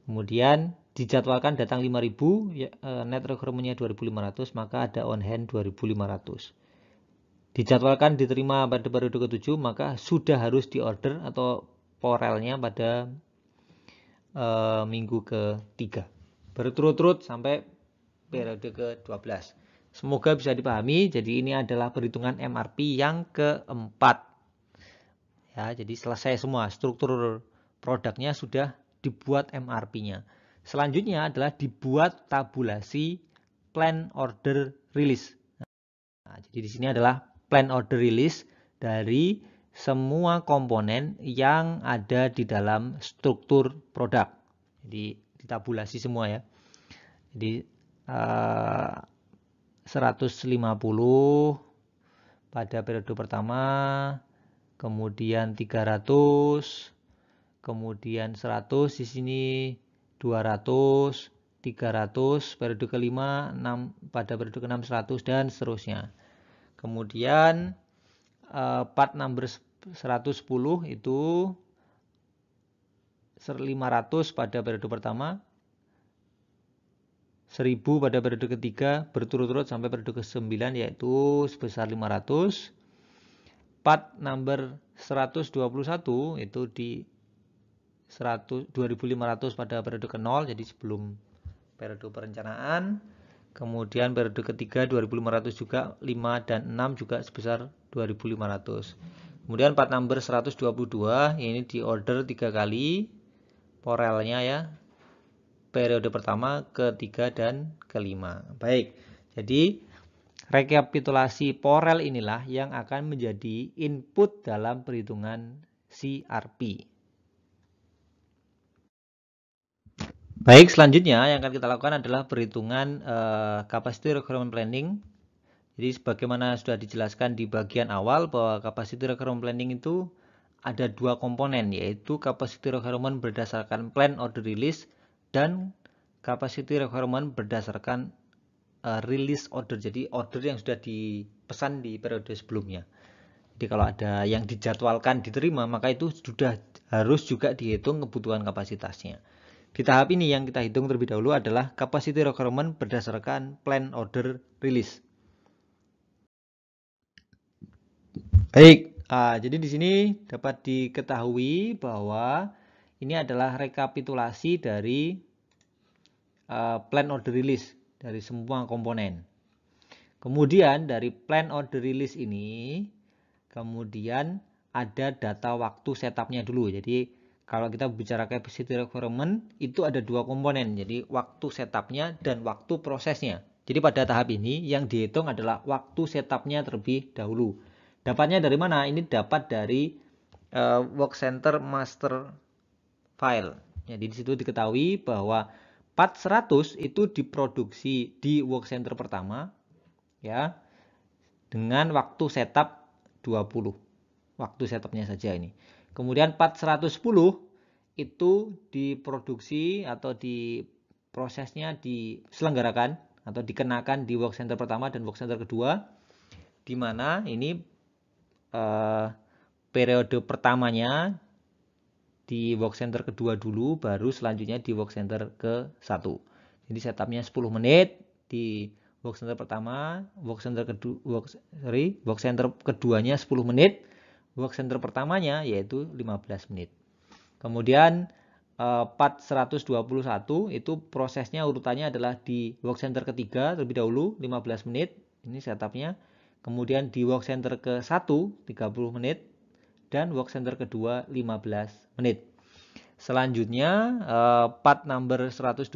Kemudian dijadwalkan datang 5.000, net requirement-nya 2.500, maka ada on hand 2.500. Dijadwalkan diterima pada periode ke-7, maka sudah harus diorder atau porelnya pada minggu ke-3. Berturut-turut sampai periode ke-12. Semoga bisa dipahami. Jadi ini adalah perhitungan MRP yang keempat. Ya, jadi selesai semua. Struktur produknya sudah dibuat MRP-nya. Selanjutnya adalah dibuat tabulasi plan order release. Nah, jadi di sini adalah plan order release dari semua komponen yang ada di dalam struktur produk. Jadi ditabulasi semua ya. Jadi 150 pada periode pertama, kemudian 300, kemudian 100 di sini, 200, 300 periode kelima, 6 pada periode ke-6 100 dan seterusnya. Kemudian part number 110 itu 500 pada periode pertama, 1.000 pada periode ketiga, berturut-turut sampai periode ke-9, yaitu sebesar 500. Part number 121 itu di 2.500 pada periode ke-0, jadi sebelum periode perencanaan. Kemudian periode ketiga 2.500 juga, 5 dan 6 juga sebesar 2.500. Kemudian part number 122 ini di order 3 kali porelnya ya. Periode pertama, ketiga, dan kelima. Baik, jadi rekapitulasi porel inilah yang akan menjadi input dalam perhitungan CRP. Baik, selanjutnya yang akan kita lakukan adalah perhitungan capacity requirement planning. Jadi sebagaimana sudah dijelaskan di bagian awal bahwa capacity requirement planning itu ada dua komponen, yaitu capacity requirement berdasarkan plan order release dan capacity requirement berdasarkan release order. Jadi order yang sudah dipesan di periode sebelumnya. Jadi kalau ada yang dijadwalkan diterima, maka itu sudah harus juga dihitung kebutuhan kapasitasnya. Di tahap ini yang kita hitung terlebih dahulu adalah capacity requirement berdasarkan plan order release. Baik, jadi di sini dapat diketahui bahwa ini adalah rekapitulasi dari plan order release dari semua komponen. Kemudian dari plan order release ini, kemudian ada data waktu setupnya dulu. Jadi kalau kita bicara capacity requirement, itu ada dua komponen. Jadi waktu setupnya dan waktu prosesnya. Jadi pada tahap ini yang dihitung adalah waktu setupnya terlebih dahulu. Dapatnya dari mana? Ini dapat dari work center master file. Jadi di situ diketahui bahwa part 100 itu diproduksi di work center pertama ya dengan waktu setup 20. Waktu setupnya saja ini. Kemudian part 110 itu diproduksi atau di prosesnya diselenggarakan atau dikenakan di work center pertama dan work center kedua, di mana ini periode pertamanya di work center kedua dulu, baru selanjutnya di work center ke-1. Jadi setupnya 10 menit di work center pertama, work center keduanya 10 menit, work center pertamanya yaitu 15 menit. Kemudian part 121 itu prosesnya urutannya adalah di work center ketiga terlebih dahulu 15 menit, ini setupnya. Kemudian di work center ke-1 30 menit dan work center kedua 15 menit. Selanjutnya part number 122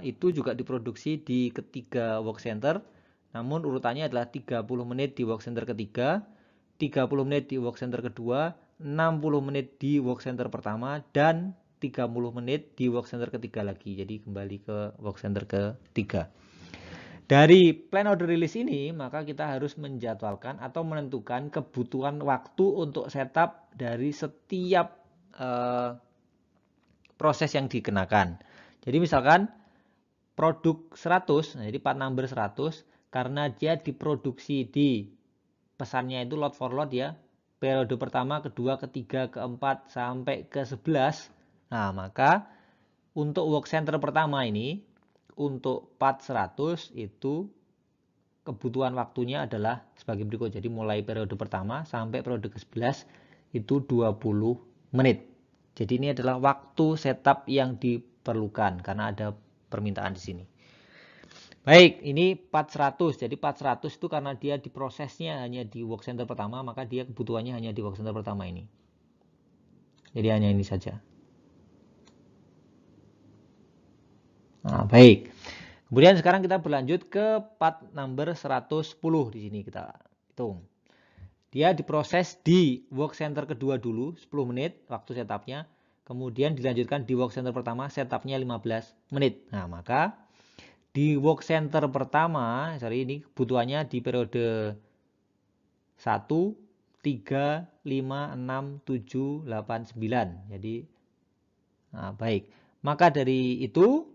itu juga diproduksi di ketiga work center, namun urutannya adalah 30 menit di work center ketiga, 30 menit di work center kedua, 60 menit di work center pertama, dan 30 menit di work center ketiga lagi. Jadi kembali ke work center ketiga. Dari plan order release ini, maka kita harus menjadwalkan atau menentukan kebutuhan waktu untuk setup dari setiap proses yang dikenakan. Jadi misalkan produk 100, nah jadi part number 100, karena dia diproduksi di pesannya itu lot for lot ya, periode pertama, kedua, ketiga, keempat, sampai ke 11. Nah, maka untuk work center pertama ini, untuk part 100 itu kebutuhan waktunya adalah sebagai berikut. Jadi mulai periode pertama sampai periode ke-11 itu 20 menit. Jadi ini adalah waktu setup yang diperlukan karena ada permintaan di sini. Baik, ini part 100. Jadi part 100 itu karena dia diprosesnya hanya di work center pertama, maka dia kebutuhannya hanya di work center pertama ini. Jadi hanya ini saja. Nah, baik. Kemudian sekarang kita berlanjut ke part number 110 di sini kita hitung. Dia diproses di work center kedua dulu 10 menit waktu setupnya. Kemudian dilanjutkan di work center pertama setupnya 15 menit. Nah, maka di work center pertama, ini kebutuhannya di periode 1, 3, 5, 6, 7, 8, 9. Jadi, nah baik. Maka dari itu,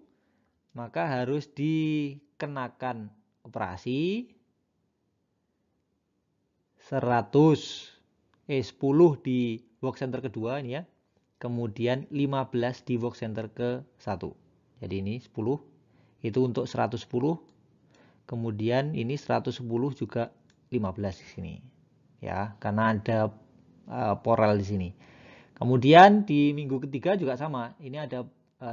maka harus dikenakan operasi 10 di work center kedua ini ya. Kemudian 15 di work center ke-1. Jadi ini 10 itu untuk 110. Kemudian ini 110 juga 15 di sini. Ya, karena ada porel di sini. Kemudian di minggu ketiga juga sama. Ini ada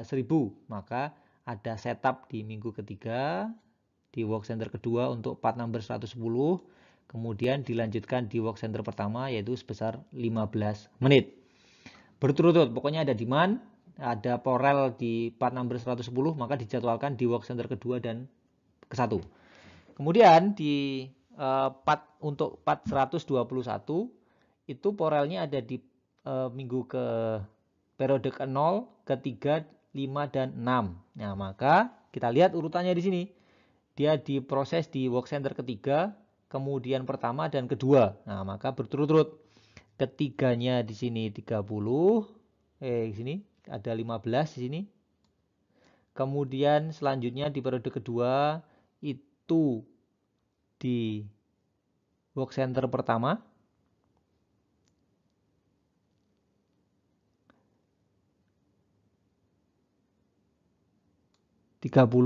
1000, maka ada setup di minggu ketiga di work center kedua untuk part number 110. Kemudian dilanjutkan di work center pertama yaitu sebesar 15 menit. Berturut-turut, pokoknya ada demand, ada porel di part number 110, maka dijadwalkan di work center kedua dan ke-1. Kemudian di untuk part 121 itu porelnya ada di minggu ke periode ke-0, ke-3, 5, dan 6. Nah, maka kita lihat urutannya di sini. Dia diproses di work center ketiga, kemudian pertama dan kedua. Nah, maka berturut-turut. Ketiganya di sini 30, di sini ada 15 di sini. Kemudian selanjutnya di periode kedua itu di work center pertama.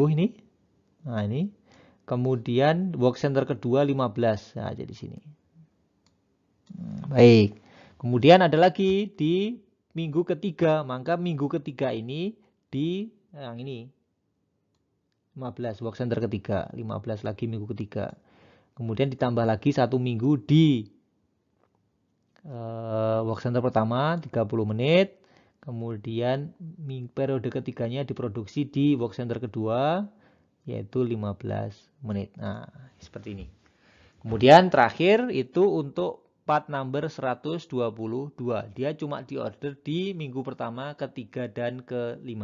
ini. Nah, ini. Kemudian work center kedua 15. Nah, jadi sini. Baik. Kemudian ada lagi di minggu ketiga. Maka minggu ketiga ini di yang ini 15 work center ketiga, 15 lagi minggu ketiga. Kemudian ditambah lagi 1 minggu di work center pertama 30 menit. Kemudian periode ketiganya diproduksi di work center kedua yaitu 15 menit. Nah, seperti ini. Kemudian terakhir itu untuk part number 122. Dia cuma diorder di minggu pertama, ketiga, dan ke-5.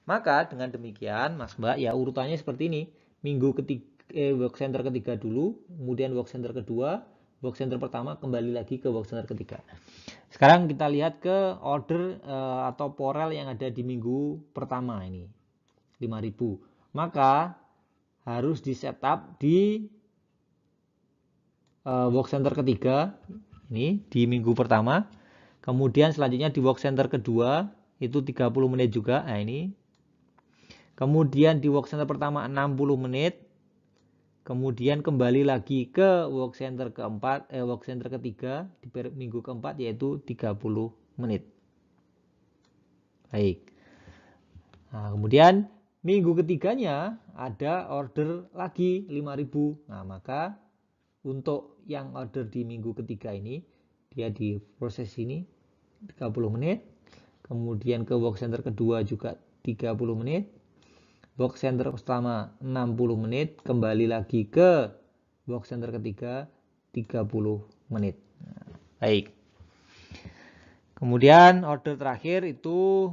Maka dengan demikian Mas Mbak ya urutannya seperti ini. Minggu ketiga work center ketiga dulu, kemudian work center kedua, work center pertama kembali lagi ke work center ketiga. Sekarang kita lihat ke order atau porel yang ada di minggu pertama ini 5.000. Maka harus di setup di work center ketiga ini di minggu pertama. Kemudian selanjutnya di work center kedua itu 30 menit juga. Nah ini. Kemudian di work center pertama 60 menit. Kemudian kembali lagi ke work center work center ketiga di minggu keempat yaitu 30 menit. Baik. Nah, kemudian minggu ketiganya ada order lagi 5.000. Nah, maka untuk yang order di minggu ketiga ini dia di proses ini 30 menit. Kemudian ke work center kedua juga 30 menit. Work center pertama 60 menit, kembali lagi ke work center ketiga 30 menit. Nah, baik. Kemudian order terakhir itu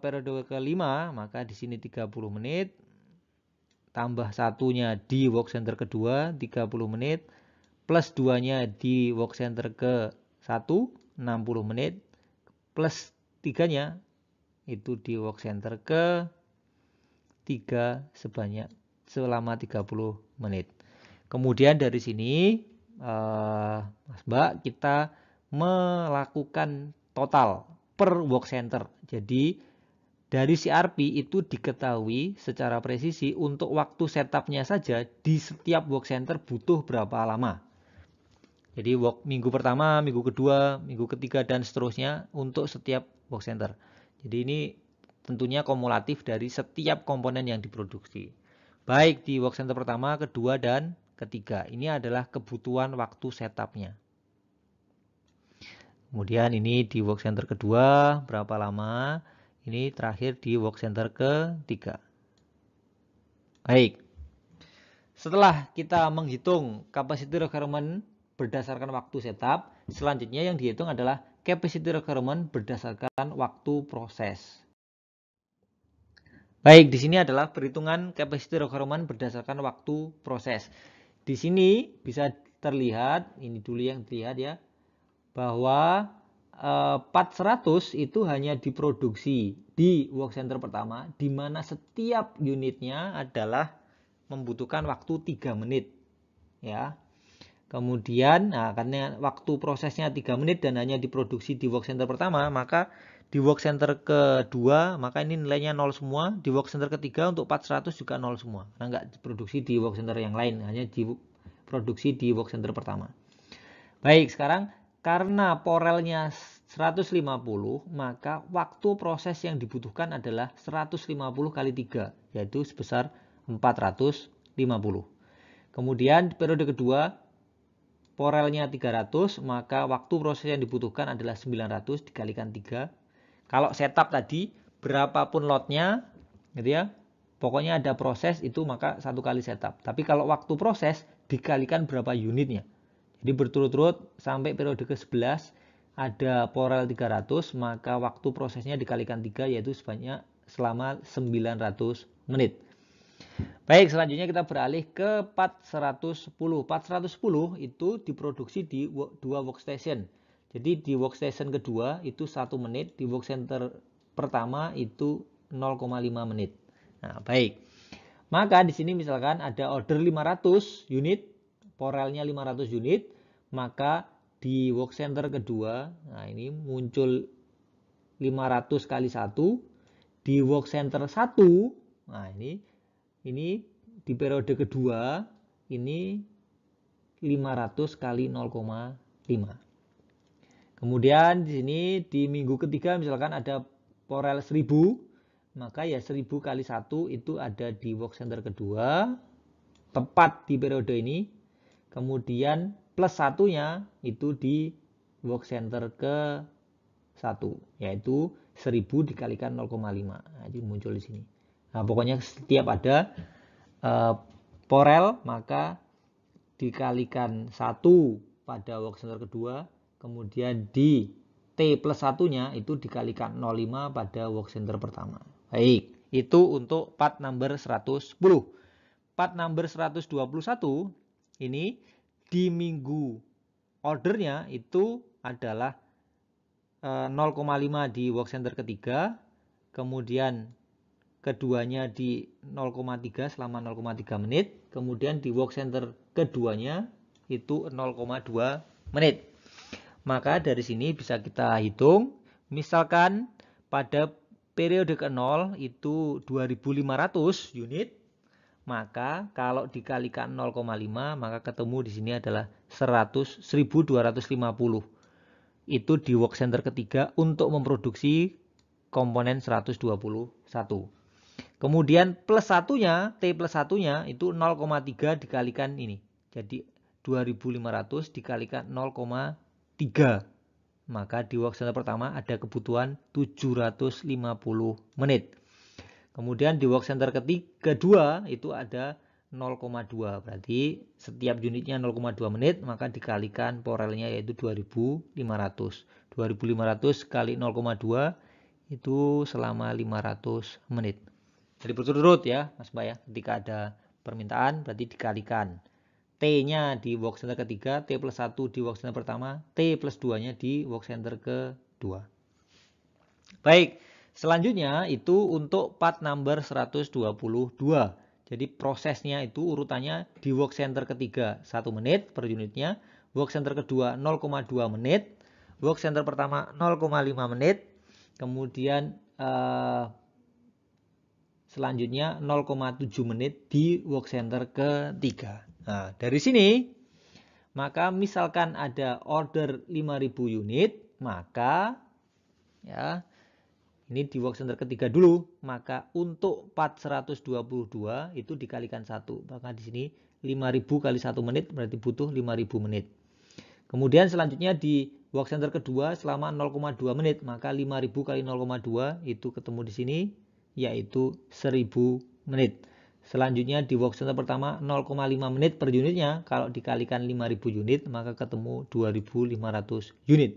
periode kelima, maka di sini 30 menit tambah satunya di work center kedua 30 menit plus 2-nya di work center ke 1 60 menit plus 3-nya itu di work center ke 3 selama 30 menit. Kemudian dari sini Mas Mbak kita melakukan total per work center. Jadi dari CRP itu diketahui secara presisi untuk waktu setupnya saja di setiap work center butuh berapa lama. Jadi minggu pertama, minggu kedua, minggu ketiga dan seterusnya untuk setiap work center. Jadi ini tentunya kumulatif dari setiap komponen yang diproduksi. Baik di work center pertama, kedua, dan ketiga. Ini adalah kebutuhan waktu setupnya. Kemudian ini di work center kedua, berapa lama. Ini terakhir di work center ketiga. Baik. Setelah kita menghitung capacity requirement berdasarkan waktu setup, selanjutnya yang dihitung adalah capacity requirement berdasarkan waktu proses. Baik, di sini adalah perhitungan capacity requirement berdasarkan waktu proses. Di sini bisa terlihat, ini dulu yang terlihat ya, bahwa part 100 itu hanya diproduksi di work center pertama, di mana setiap unitnya adalah membutuhkan waktu 3 menit. Ya. Kemudian, nah, karena waktu prosesnya 3 menit dan hanya diproduksi di work center pertama, maka di work center kedua, maka ini nilainya 0 semua. Di work center ketiga untuk part 100 juga 0 semua. Karena nggak diproduksi di work center yang lain, hanya diproduksi di work center pertama. Baik, sekarang karena porelnya 150, maka waktu proses yang dibutuhkan adalah 150 kali 3, yaitu sebesar 450. Kemudian periode kedua, porelnya 300, maka waktu proses yang dibutuhkan adalah 900 dikalikan 3. Kalau setup tadi, berapapun lotnya, gitu ya, pokoknya ada proses itu maka 1 kali setup. Tapi kalau waktu proses, dikalikan berapa unitnya. Jadi berturut-turut sampai periode ke-11 ada porel 300, maka waktu prosesnya dikalikan 3 yaitu selama 900 menit. Baik, selanjutnya kita beralih ke part 110. Part 110 itu diproduksi di 2 workstation. Jadi di workstation kedua itu 1 menit, di work center pertama itu 0,5 menit. Nah, baik. Maka di sini misalkan ada order 500 unit, porelnya 500 unit, maka di work center kedua, nah ini muncul 500 kali 1, di work center 1, nah ini di periode kedua, ini 500 kali 0,5. Kemudian di sini di minggu ketiga misalkan ada porel 1000, maka ya 1000 kali 1 itu ada di work center kedua, tepat di periode ini. Kemudian plus satunya itu di work center ke 1, yaitu 1000 dikalikan 0,5. Nah, jadi muncul di sini. Nah, pokoknya setiap ada porel maka dikalikan 1 pada work center kedua, kemudian di T plus satunya itu dikalikan 0,5 pada work center pertama. Baik, itu untuk part number 110. Part number 121 ini di minggu ordernya itu adalah 0,5 di work center ketiga, kemudian keduanya di 0,3 selama 0,3 menit, kemudian di work center keduanya itu 0,2 menit. Maka dari sini bisa kita hitung, misalkan pada periode ke-0 itu 2500 unit, maka kalau dikalikan 0,5 maka ketemu di sini adalah 1250. Itu di work center ketiga untuk memproduksi komponen 121. Kemudian plus satunya, T plus satunya itu 0,3 dikalikan ini. Jadi 2500 dikalikan 0,3. Maka di work center pertama ada kebutuhan 750 menit. Kemudian di work center kedua itu ada 0,2. Berarti setiap unitnya 0,2 menit, maka dikalikan porelnya yaitu 2500. 2500 kali 0,2 itu selama 500 menit. Jadi berturut-turut ya Mas Mbak ya. Ketika ada permintaan berarti dikalikan. T-nya di work center ketiga, T plus 1 di work center pertama, T plus 2-nya di work center kedua. Baik, selanjutnya itu untuk part number 122. Jadi prosesnya itu urutannya di work center ketiga 1 menit per unitnya, work center kedua 0,2 menit, work center pertama 0,5 menit, kemudian selanjutnya 0,7 menit di work center ketiga. Nah, dari sini maka misalkan ada order 5000 unit, maka ya ini di work center ketiga dulu, maka untuk part 122 itu dikalikan 1. Maka di sini 5000 kali 1 menit berarti butuh 5000 menit. Kemudian selanjutnya di work center kedua selama 0,2 menit, maka 5000 kali 0,2 itu ketemu di sini yaitu 1000 menit. Selanjutnya di work center pertama 0,5 menit per unitnya, kalau dikalikan 5000 unit maka ketemu 2500 unit.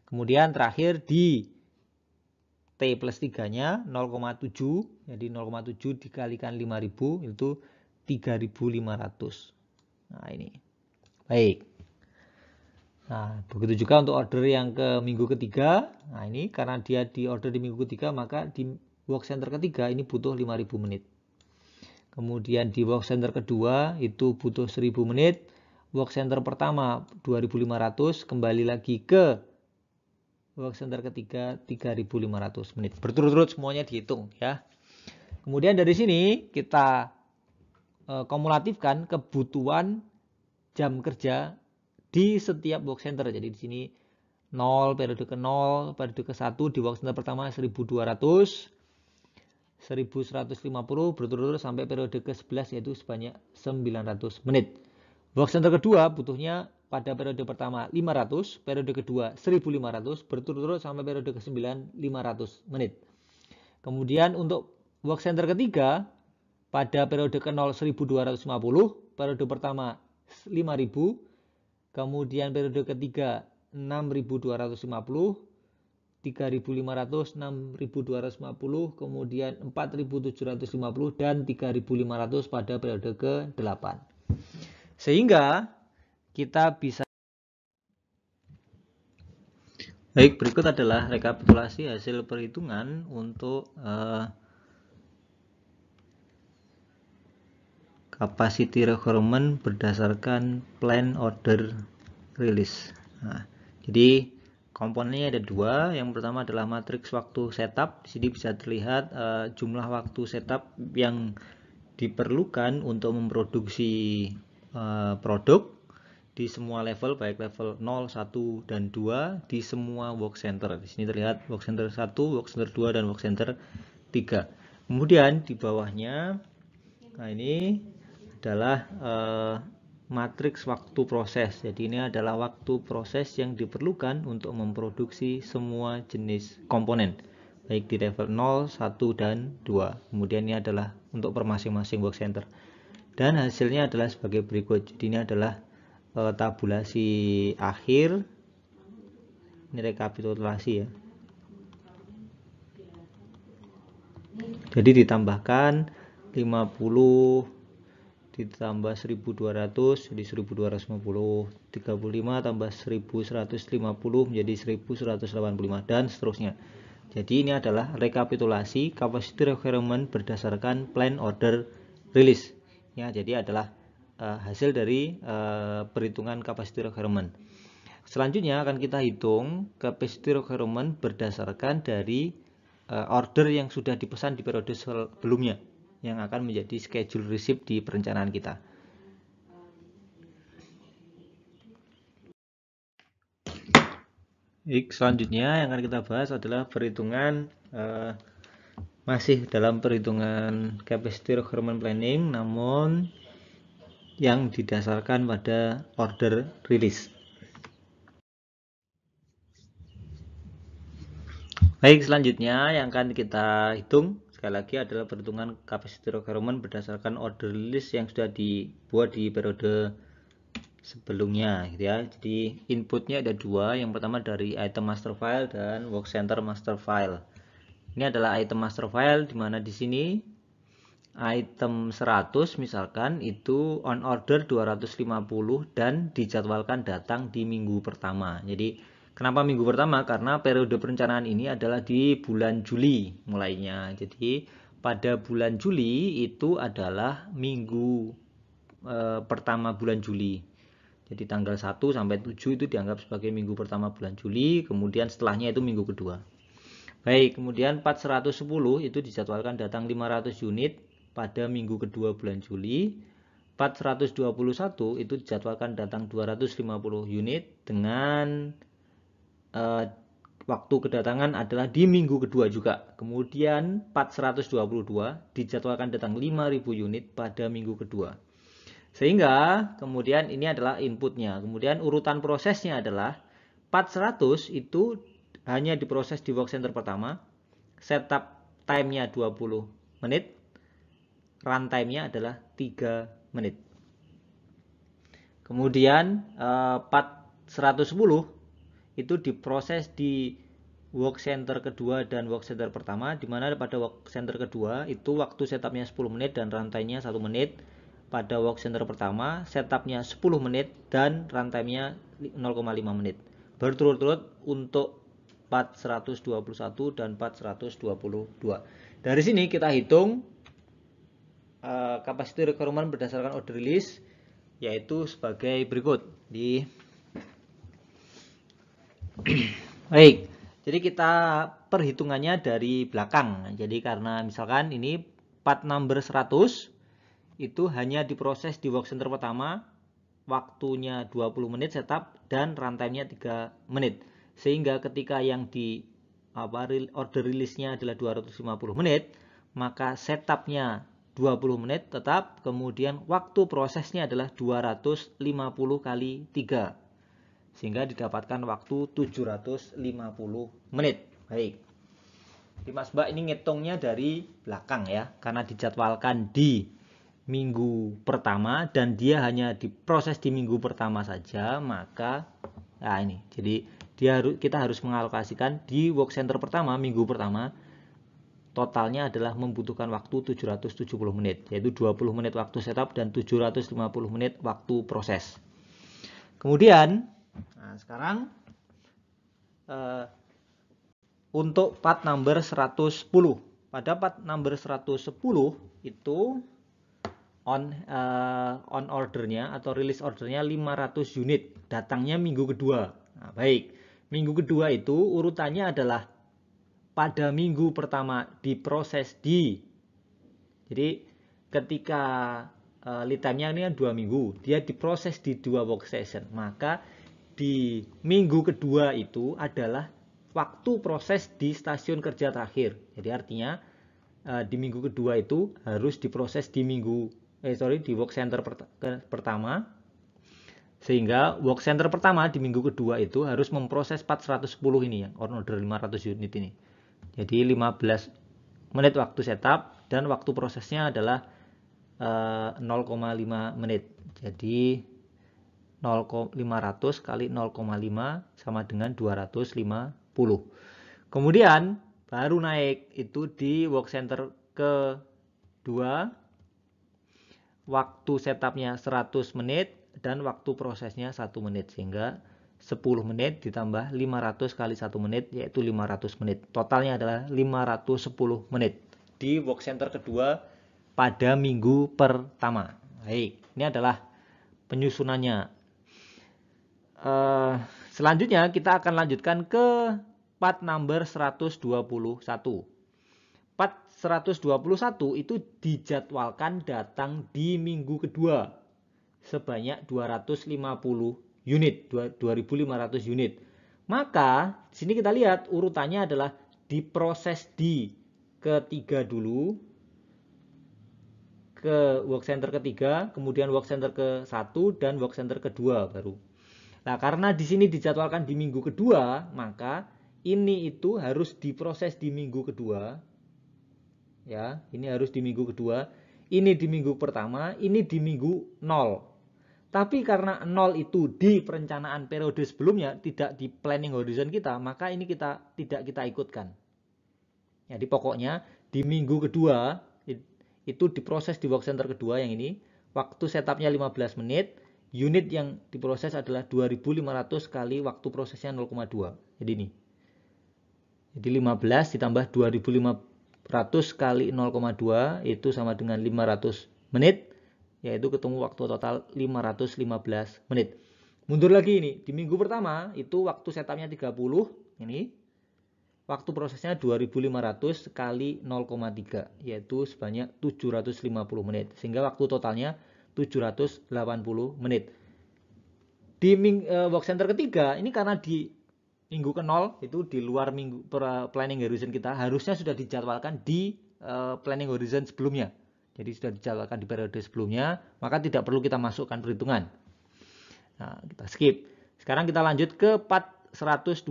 Kemudian terakhir di T plus 3-nya 0,7, jadi 0,7 dikalikan 5000 itu 3500. Nah ini. Baik. Nah begitu juga untuk order yang ke minggu ketiga. Nah ini karena dia di order di minggu ketiga maka di work center ketiga ini butuh 5000 menit. Kemudian di work center kedua itu butuh 1000 menit. Work center pertama 2500, kembali lagi ke work center ketiga 3500 menit. Berturut-turut semuanya dihitung ya. Kemudian dari sini kita kumulatifkan kebutuhan jam kerja di setiap work center. Jadi di sini 0 periode ke 0, periode ke 1 di work center pertama 1200, 1150 berturut-turut sampai periode ke 11 yaitu sebanyak 900 menit. Work center kedua butuhnya pada periode pertama 500, periode kedua 1500, berturut-turut sampai periode ke-9 500 menit. Kemudian untuk work center ketiga pada periode ke-0 1250, periode pertama 5000, kemudian periode ketiga 6250, 3500, 6250, kemudian 4750 dan 3500 pada periode ke-8. Sehingga kita bisa. Baik, berikut adalah rekapitulasi hasil perhitungan untuk capacity requirement berdasarkan plan order release. Nah, jadi komponennya ada dua. Yang pertama adalah matriks waktu setup. Di sini bisa terlihat jumlah waktu setup yang diperlukan untuk memproduksi produk di semua level, baik level 0, 1, dan 2 di semua work center. Di sini terlihat work center 1, work center 2, dan work center 3. Kemudian di bawahnya, nah ini adalah matriks waktu proses. Jadi ini adalah waktu proses yang diperlukan untuk memproduksi semua jenis komponen, baik di level 0, 1, dan 2. Kemudian ini adalah untuk per masing-masing work center. Dan hasilnya adalah sebagai berikut. Jadi ini adalah tabulasi akhir. Ini rekapitulasi ya. Jadi ditambahkan 50, ditambah 1200 jadi 1250, 35 tambah 1150 menjadi 1185 dan seterusnya. Jadi ini adalah rekapitulasi capacity requirement berdasarkan plan order release ya. Jadi adalah hasil dari perhitungan capacity requirement. Selanjutnya akan kita hitung capacity requirement berdasarkan dari order yang sudah dipesan di periode sebelumnya yang akan menjadi schedule receipt di perencanaan kita. Baik, selanjutnya yang akan kita bahas adalah perhitungan masih dalam perhitungan capacity requirement planning, namun yang didasarkan pada order release. Baik, selanjutnya yang akan kita hitung sekali lagi adalah perhitungan capacity requirement berdasarkan order release yang sudah dibuat di periode sebelumnya gitu ya. Jadi inputnya ada dua, yang pertama dari item master file dan work center master file. Ini adalah item master file, dimana di sini item 100 misalkan itu on order 250 dan dijadwalkan datang di minggu pertama. Jadi kenapa minggu pertama? Karena periode perencanaan ini adalah di bulan Juli mulainya. Jadi pada bulan Juli itu adalah minggu pertama bulan Juli. Jadi tanggal 1 sampai 7 itu dianggap sebagai minggu pertama bulan Juli, kemudian setelahnya itu minggu kedua. Baik, kemudian 410 itu dijadwalkan datang 500 unit pada minggu kedua bulan Juli. 421 itu dijadwalkan datang 250 unit dengan waktu kedatangan adalah di minggu kedua juga. Kemudian 422 dijadwalkan datang 5000 unit pada minggu kedua. Sehingga kemudian ini adalah inputnya. Kemudian urutan prosesnya adalah 400 itu hanya diproses di work center pertama. Setup time-nya 20 menit. Runtime-nya adalah 3 menit. Kemudian 410 itu diproses di work center kedua dan work center pertama, di mana pada work center kedua itu waktu setupnya 10 menit dan runtime-nya 1 menit. Pada work center pertama setupnya 10 menit dan runtime-nya 0,5 menit. Berturut-turut untuk 421 dan 422. Dari sini kita hitung capacity requirement berdasarkan order release, yaitu sebagai berikut. Baik, jadi kita perhitungannya dari belakang. Jadi karena misalkan ini part number 100 itu hanya diproses di work center pertama, waktunya 20 menit setup dan runtime-nya 3 menit. Sehingga ketika yang di order release-nya adalah 250 menit, maka setupnya 20 menit tetap, kemudian waktu prosesnya adalah 250 kali 3. Sehingga didapatkan waktu 750 menit. Baik. Mas Mbak ini ngitungnya dari belakang ya, karena dijadwalkan di minggu pertama dan dia hanya diproses di minggu pertama saja, maka nah ini jadi kita harus mengalokasikan di work center pertama minggu pertama totalnya adalah membutuhkan waktu 770 menit, yaitu 20 menit waktu setup dan 750 menit waktu proses. Kemudian sekarang untuk part number 110, pada part number 110 itu on ordernya atau release ordernya 500 unit, datangnya minggu kedua. Nah, baik, minggu kedua itu urutannya adalah pada minggu pertama diproses jadi ketika lead time-nya ini kan 2 minggu, dia diproses di 2 workstation, maka di minggu kedua itu adalah waktu proses di stasiun kerja terakhir. Jadi artinya di minggu kedua itu harus diproses di di work center pertama, sehingga work center pertama di minggu kedua itu harus memproses 410 ini yang on order 500 unit ini. Jadi 15 menit waktu setup dan waktu prosesnya adalah 0,5 menit. Jadi 500 kali 0,5 sama dengan 250. Kemudian baru naik itu di work center kedua, waktu setupnya 100 menit dan waktu prosesnya 1 menit, sehingga 10 menit ditambah 500 kali 1 menit yaitu 500 menit. Totalnya adalah 510 menit di work center kedua pada minggu pertama. Baik, ini adalah penyusunannya. Selanjutnya kita akan lanjutkan ke part number 121. Part 121 itu dijadwalkan datang di minggu kedua sebanyak 250 unit, 2500 unit. Maka di sini kita lihat urutannya adalah diproses di ketiga dulu, ke work center ketiga, kemudian work center ke-1 dan work center kedua baru. Nah, karena di sini dijadwalkan di minggu kedua, maka ini itu harus diproses di minggu kedua. Ya, ini harus di minggu kedua, ini di minggu pertama, ini di minggu 0. Tapi karena 0 itu di perencanaan periode sebelumnya, tidak di planning horizon kita, maka ini tidak kita ikutkan. Jadi pokoknya di minggu kedua itu diproses di work center kedua yang ini, waktu setupnya 15 menit, unit yang diproses adalah 2500 kali waktu prosesnya 0,2. Jadi ini. Jadi 15 ditambah 2500 kali 0,2 itu sama dengan 500 menit, yaitu ketemu waktu total 515 menit. Mundur lagi ini, di minggu pertama itu waktu setupnya 30, ini waktu prosesnya 2500 kali 0,3 yaitu sebanyak 750 menit, sehingga waktu totalnya 780 menit. Di work center ketiga ini karena di minggu ke-0 itu di luar minggu planning horizon kita, harusnya sudah dijadwalkan di planning horizon sebelumnya. Jadi sudah dijadwalkan di periode sebelumnya, maka tidak perlu kita masukkan perhitungan. Nah, kita skip. Sekarang kita lanjut ke part 122.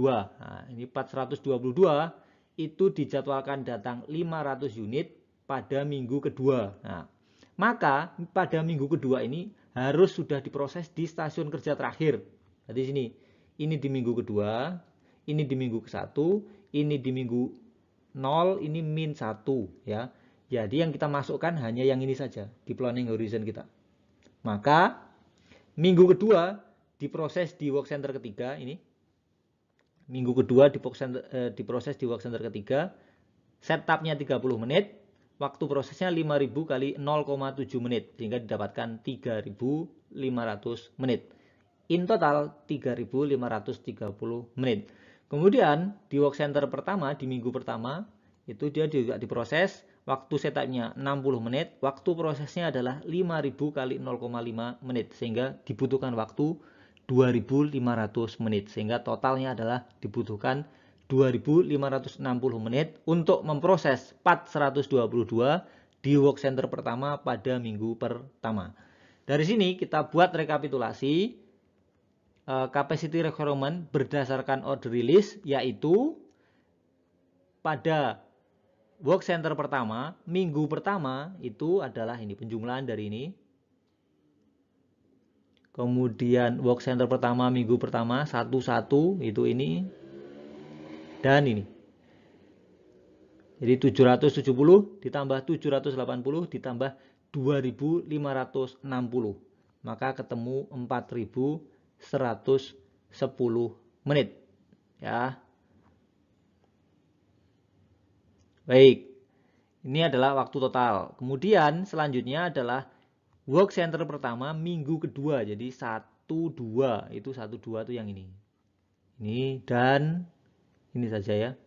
Nah, ini part 122 itu dijadwalkan datang 500 unit pada minggu kedua. Nah, maka pada minggu kedua ini harus sudah diproses di stasiun kerja terakhir. Jadi sini, ini di minggu kedua, ini di minggu ke-1, ini di minggu 0, ini min 1 ya. Jadi yang kita masukkan hanya yang ini saja di planning horizon kita. Maka minggu kedua diproses di work center ketiga ini. Minggu kedua diproses di work center ketiga. Setupnya 30 menit. Waktu prosesnya 5000 kali 0,7 menit. Sehingga didapatkan 3500 menit. In total 3530 menit. Kemudian di work center pertama, di minggu pertama, itu dia juga diproses. Waktu setupnya 60 menit, waktu prosesnya adalah 5000 kali 0,5 menit, sehingga dibutuhkan waktu 2500 menit, sehingga totalnya adalah dibutuhkan 2560 menit untuk memproses part 122 di work center pertama pada minggu pertama. Dari sini kita buat rekapitulasi capacity requirement berdasarkan order release, yaitu pada work center pertama, minggu pertama itu adalah ini penjumlahan dari ini. Kemudian work center pertama, minggu pertama, 11 itu ini. Dan ini. Jadi 770 ditambah 780 ditambah 2560. Maka ketemu 4110 menit. Ya. Baik. Ini adalah waktu total. Kemudian selanjutnya adalah work center pertama minggu kedua. Jadi 12 itu 12 itu yang ini. Ini dan ini saja ya.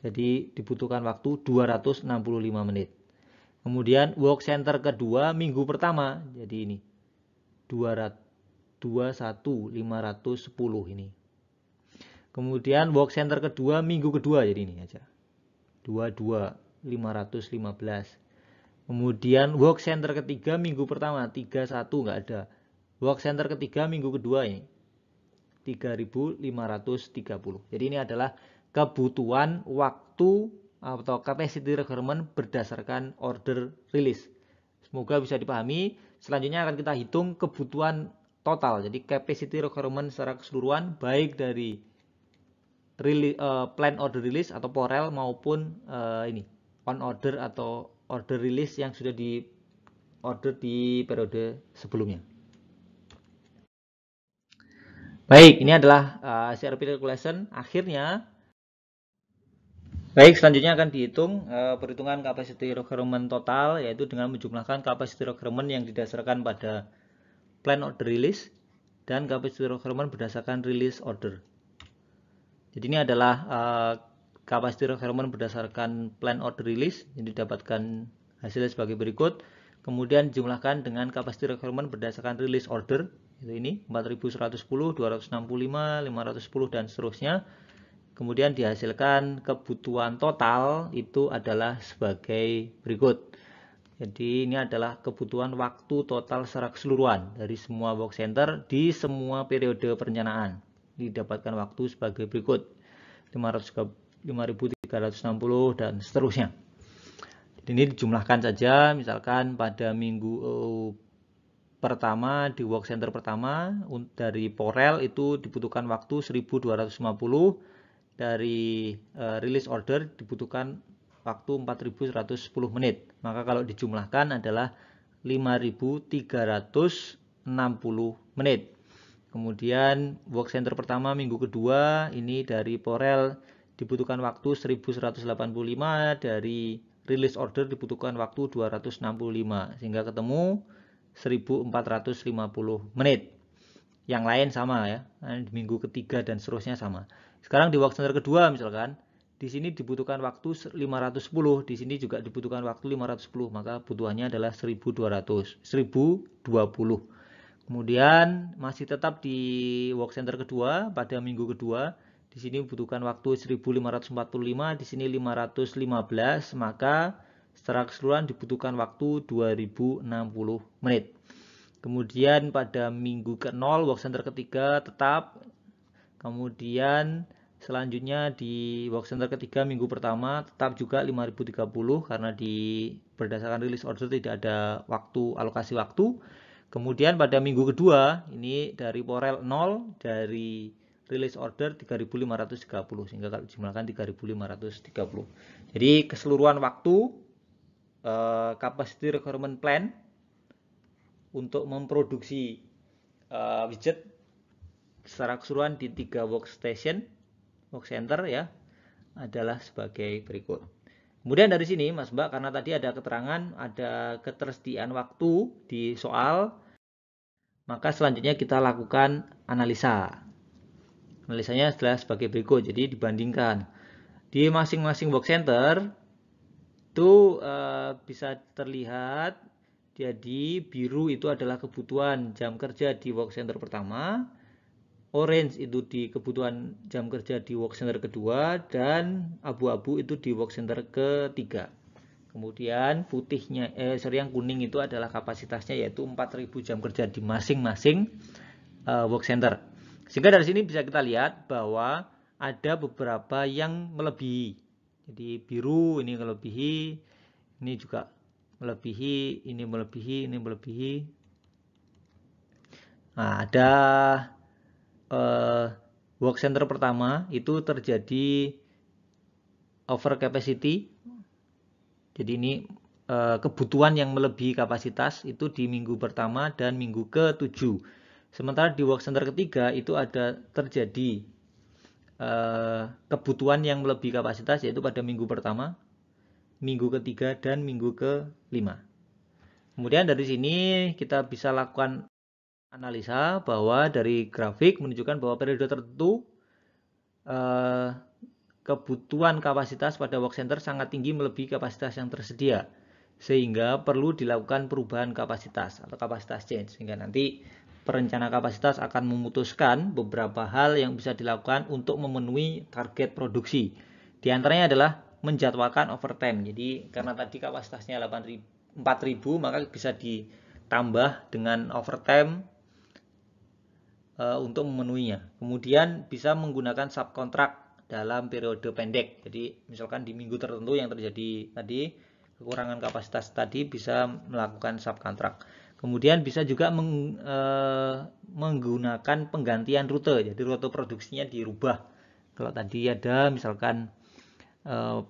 Jadi dibutuhkan waktu 265 menit. Kemudian work center kedua minggu pertama. Jadi ini 21510 ini. Kemudian work center kedua minggu kedua, jadi ini aja. 22515. Kemudian work center ketiga minggu pertama 31 enggak ada. Work center ketiga minggu kedua ini 3530. Jadi ini adalah kebutuhan waktu atau capacity requirement berdasarkan order release. Semoga bisa dipahami. Selanjutnya akan kita hitung kebutuhan total. Jadi capacity requirement secara keseluruhan baik dari plan order release atau POREL maupun ini on order atau order release yang sudah order di periode sebelumnya. Baik, ini adalah CRP calculation. Akhirnya, baik, selanjutnya akan dihitung perhitungan capacity requirement total, yaitu dengan menjumlahkan capacity requirement yang didasarkan pada plan order release dan capacity requirement berdasarkan release order. Jadi ini adalah capacity requirement berdasarkan plan order release yang didapatkan hasilnya sebagai berikut. Kemudian jumlahkan dengan capacity requirement berdasarkan release order, itu ini 4110, 265, 510 dan seterusnya. Kemudian dihasilkan kebutuhan total itu adalah sebagai berikut. Jadi ini adalah kebutuhan waktu total secara keseluruhan dari semua work center di semua periode perencanaan. Didapatkan waktu sebagai berikut. 5.360 dan seterusnya. Jadi ini dijumlahkan saja, misalkan pada minggu pertama di work center pertama dari Porel itu dibutuhkan waktu 1250, dari release order dibutuhkan waktu 4110 menit. Maka kalau dijumlahkan adalah 5360 menit. Kemudian work center pertama minggu kedua ini dari Porel dibutuhkan waktu 1185, dari release order dibutuhkan waktu 265, sehingga ketemu 1450 menit. Yang lain sama ya, di minggu ketiga dan seterusnya sama. Sekarang di work center kedua misalkan, di sini dibutuhkan waktu 510, di sini juga dibutuhkan waktu 510, maka butuhannya adalah 1200, 1020. Kemudian masih tetap di work center kedua pada minggu kedua, di sini membutuhkan waktu 1545, di sini 515, maka secara keseluruhan dibutuhkan waktu 2060 menit. Kemudian pada minggu ke-0 work center ketiga tetap. Kemudian selanjutnya di work center ketiga minggu pertama tetap juga 5030 karena berdasarkan release order tidak ada waktu, alokasi waktu. Kemudian pada minggu kedua ini dari Porel 0, dari release order 3530, sehingga kalau dijumlahkan 3530. Jadi keseluruhan waktu capacity requirement plan untuk memproduksi widget secara keseluruhan di 3 work center ya adalah sebagai berikut. Kemudian dari sini Mas Mbak, karena tadi ada keterangan ada ketersediaan waktu di soal, maka selanjutnya kita lakukan analisa. Analisanya adalah sebagai berikut. Jadi dibandingkan di masing-masing work center itu bisa terlihat. Jadi biru itu adalah kebutuhan jam kerja di work center pertama, orange itu di kebutuhan jam kerja di work center kedua, dan abu-abu itu di work center ketiga. Kemudian putihnya, yang kuning itu adalah kapasitasnya, yaitu 4000 jam kerja di masing-masing work center. Sehingga dari sini bisa kita lihat bahwa ada beberapa yang melebihi. Jadi biru ini melebihi, ini juga melebihi, ini melebihi, ini melebihi. Nah, ada work center pertama itu terjadi over capacity. Jadi ini kebutuhan yang melebihi kapasitas itu di minggu pertama dan minggu ke-7. Sementara di work center ketiga itu ada terjadi kebutuhan yang melebihi kapasitas, yaitu pada minggu pertama, minggu ketiga, dan minggu ke-5. Kemudian dari sini kita bisa lakukan analisa bahwa dari grafik menunjukkan bahwa periode tertentu kebutuhan kapasitas pada work center sangat tinggi melebihi kapasitas yang tersedia, sehingga perlu dilakukan perubahan kapasitas atau kapasitas change, sehingga nanti perencana kapasitas akan memutuskan beberapa hal yang bisa dilakukan untuk memenuhi target produksi. Di antaranya adalah menjadwalkan overtime. Jadi karena tadi kapasitasnya 4.000, maka bisa ditambah dengan overtime untuk memenuhinya. Kemudian bisa menggunakan subkontrak dalam periode pendek. Jadi misalkan di minggu tertentu yang terjadi tadi kekurangan kapasitas tadi, bisa melakukan subkontrak. Kemudian bisa juga menggunakan penggantian rute. Jadi rute produksinya dirubah. Kalau tadi ada misalkan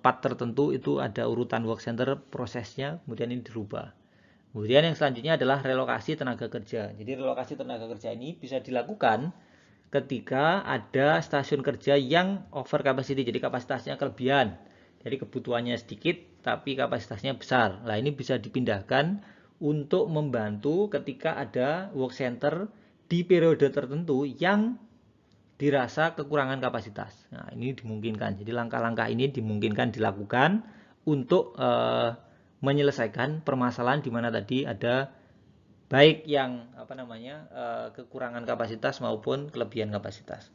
part tertentu itu ada urutan work center prosesnya, kemudian ini dirubah. Kemudian yang selanjutnya adalah relokasi tenaga kerja. Jadi relokasi tenaga kerja ini bisa dilakukan ketika ada stasiun kerja yang over capacity, jadi kapasitasnya kelebihan. Jadi kebutuhannya sedikit tapi kapasitasnya besar. Nah, ini bisa dipindahkan untuk membantu ketika ada work center di periode tertentu yang dirasa kekurangan kapasitas. Nah, ini dimungkinkan. Jadi langkah-langkah ini dimungkinkan dilakukan untuk menyelesaikan permasalahan di mana tadi ada baik yang kekurangan kapasitas maupun kelebihan kapasitas.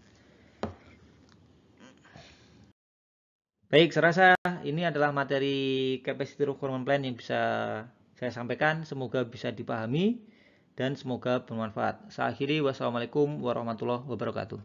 Baik, saya rasa ini adalah materi capacity requirement plan yang bisa saya sampaikan. Semoga bisa dipahami dan semoga bermanfaat. Saya akhiri, wassalamualaikum warahmatullahi wabarakatuh.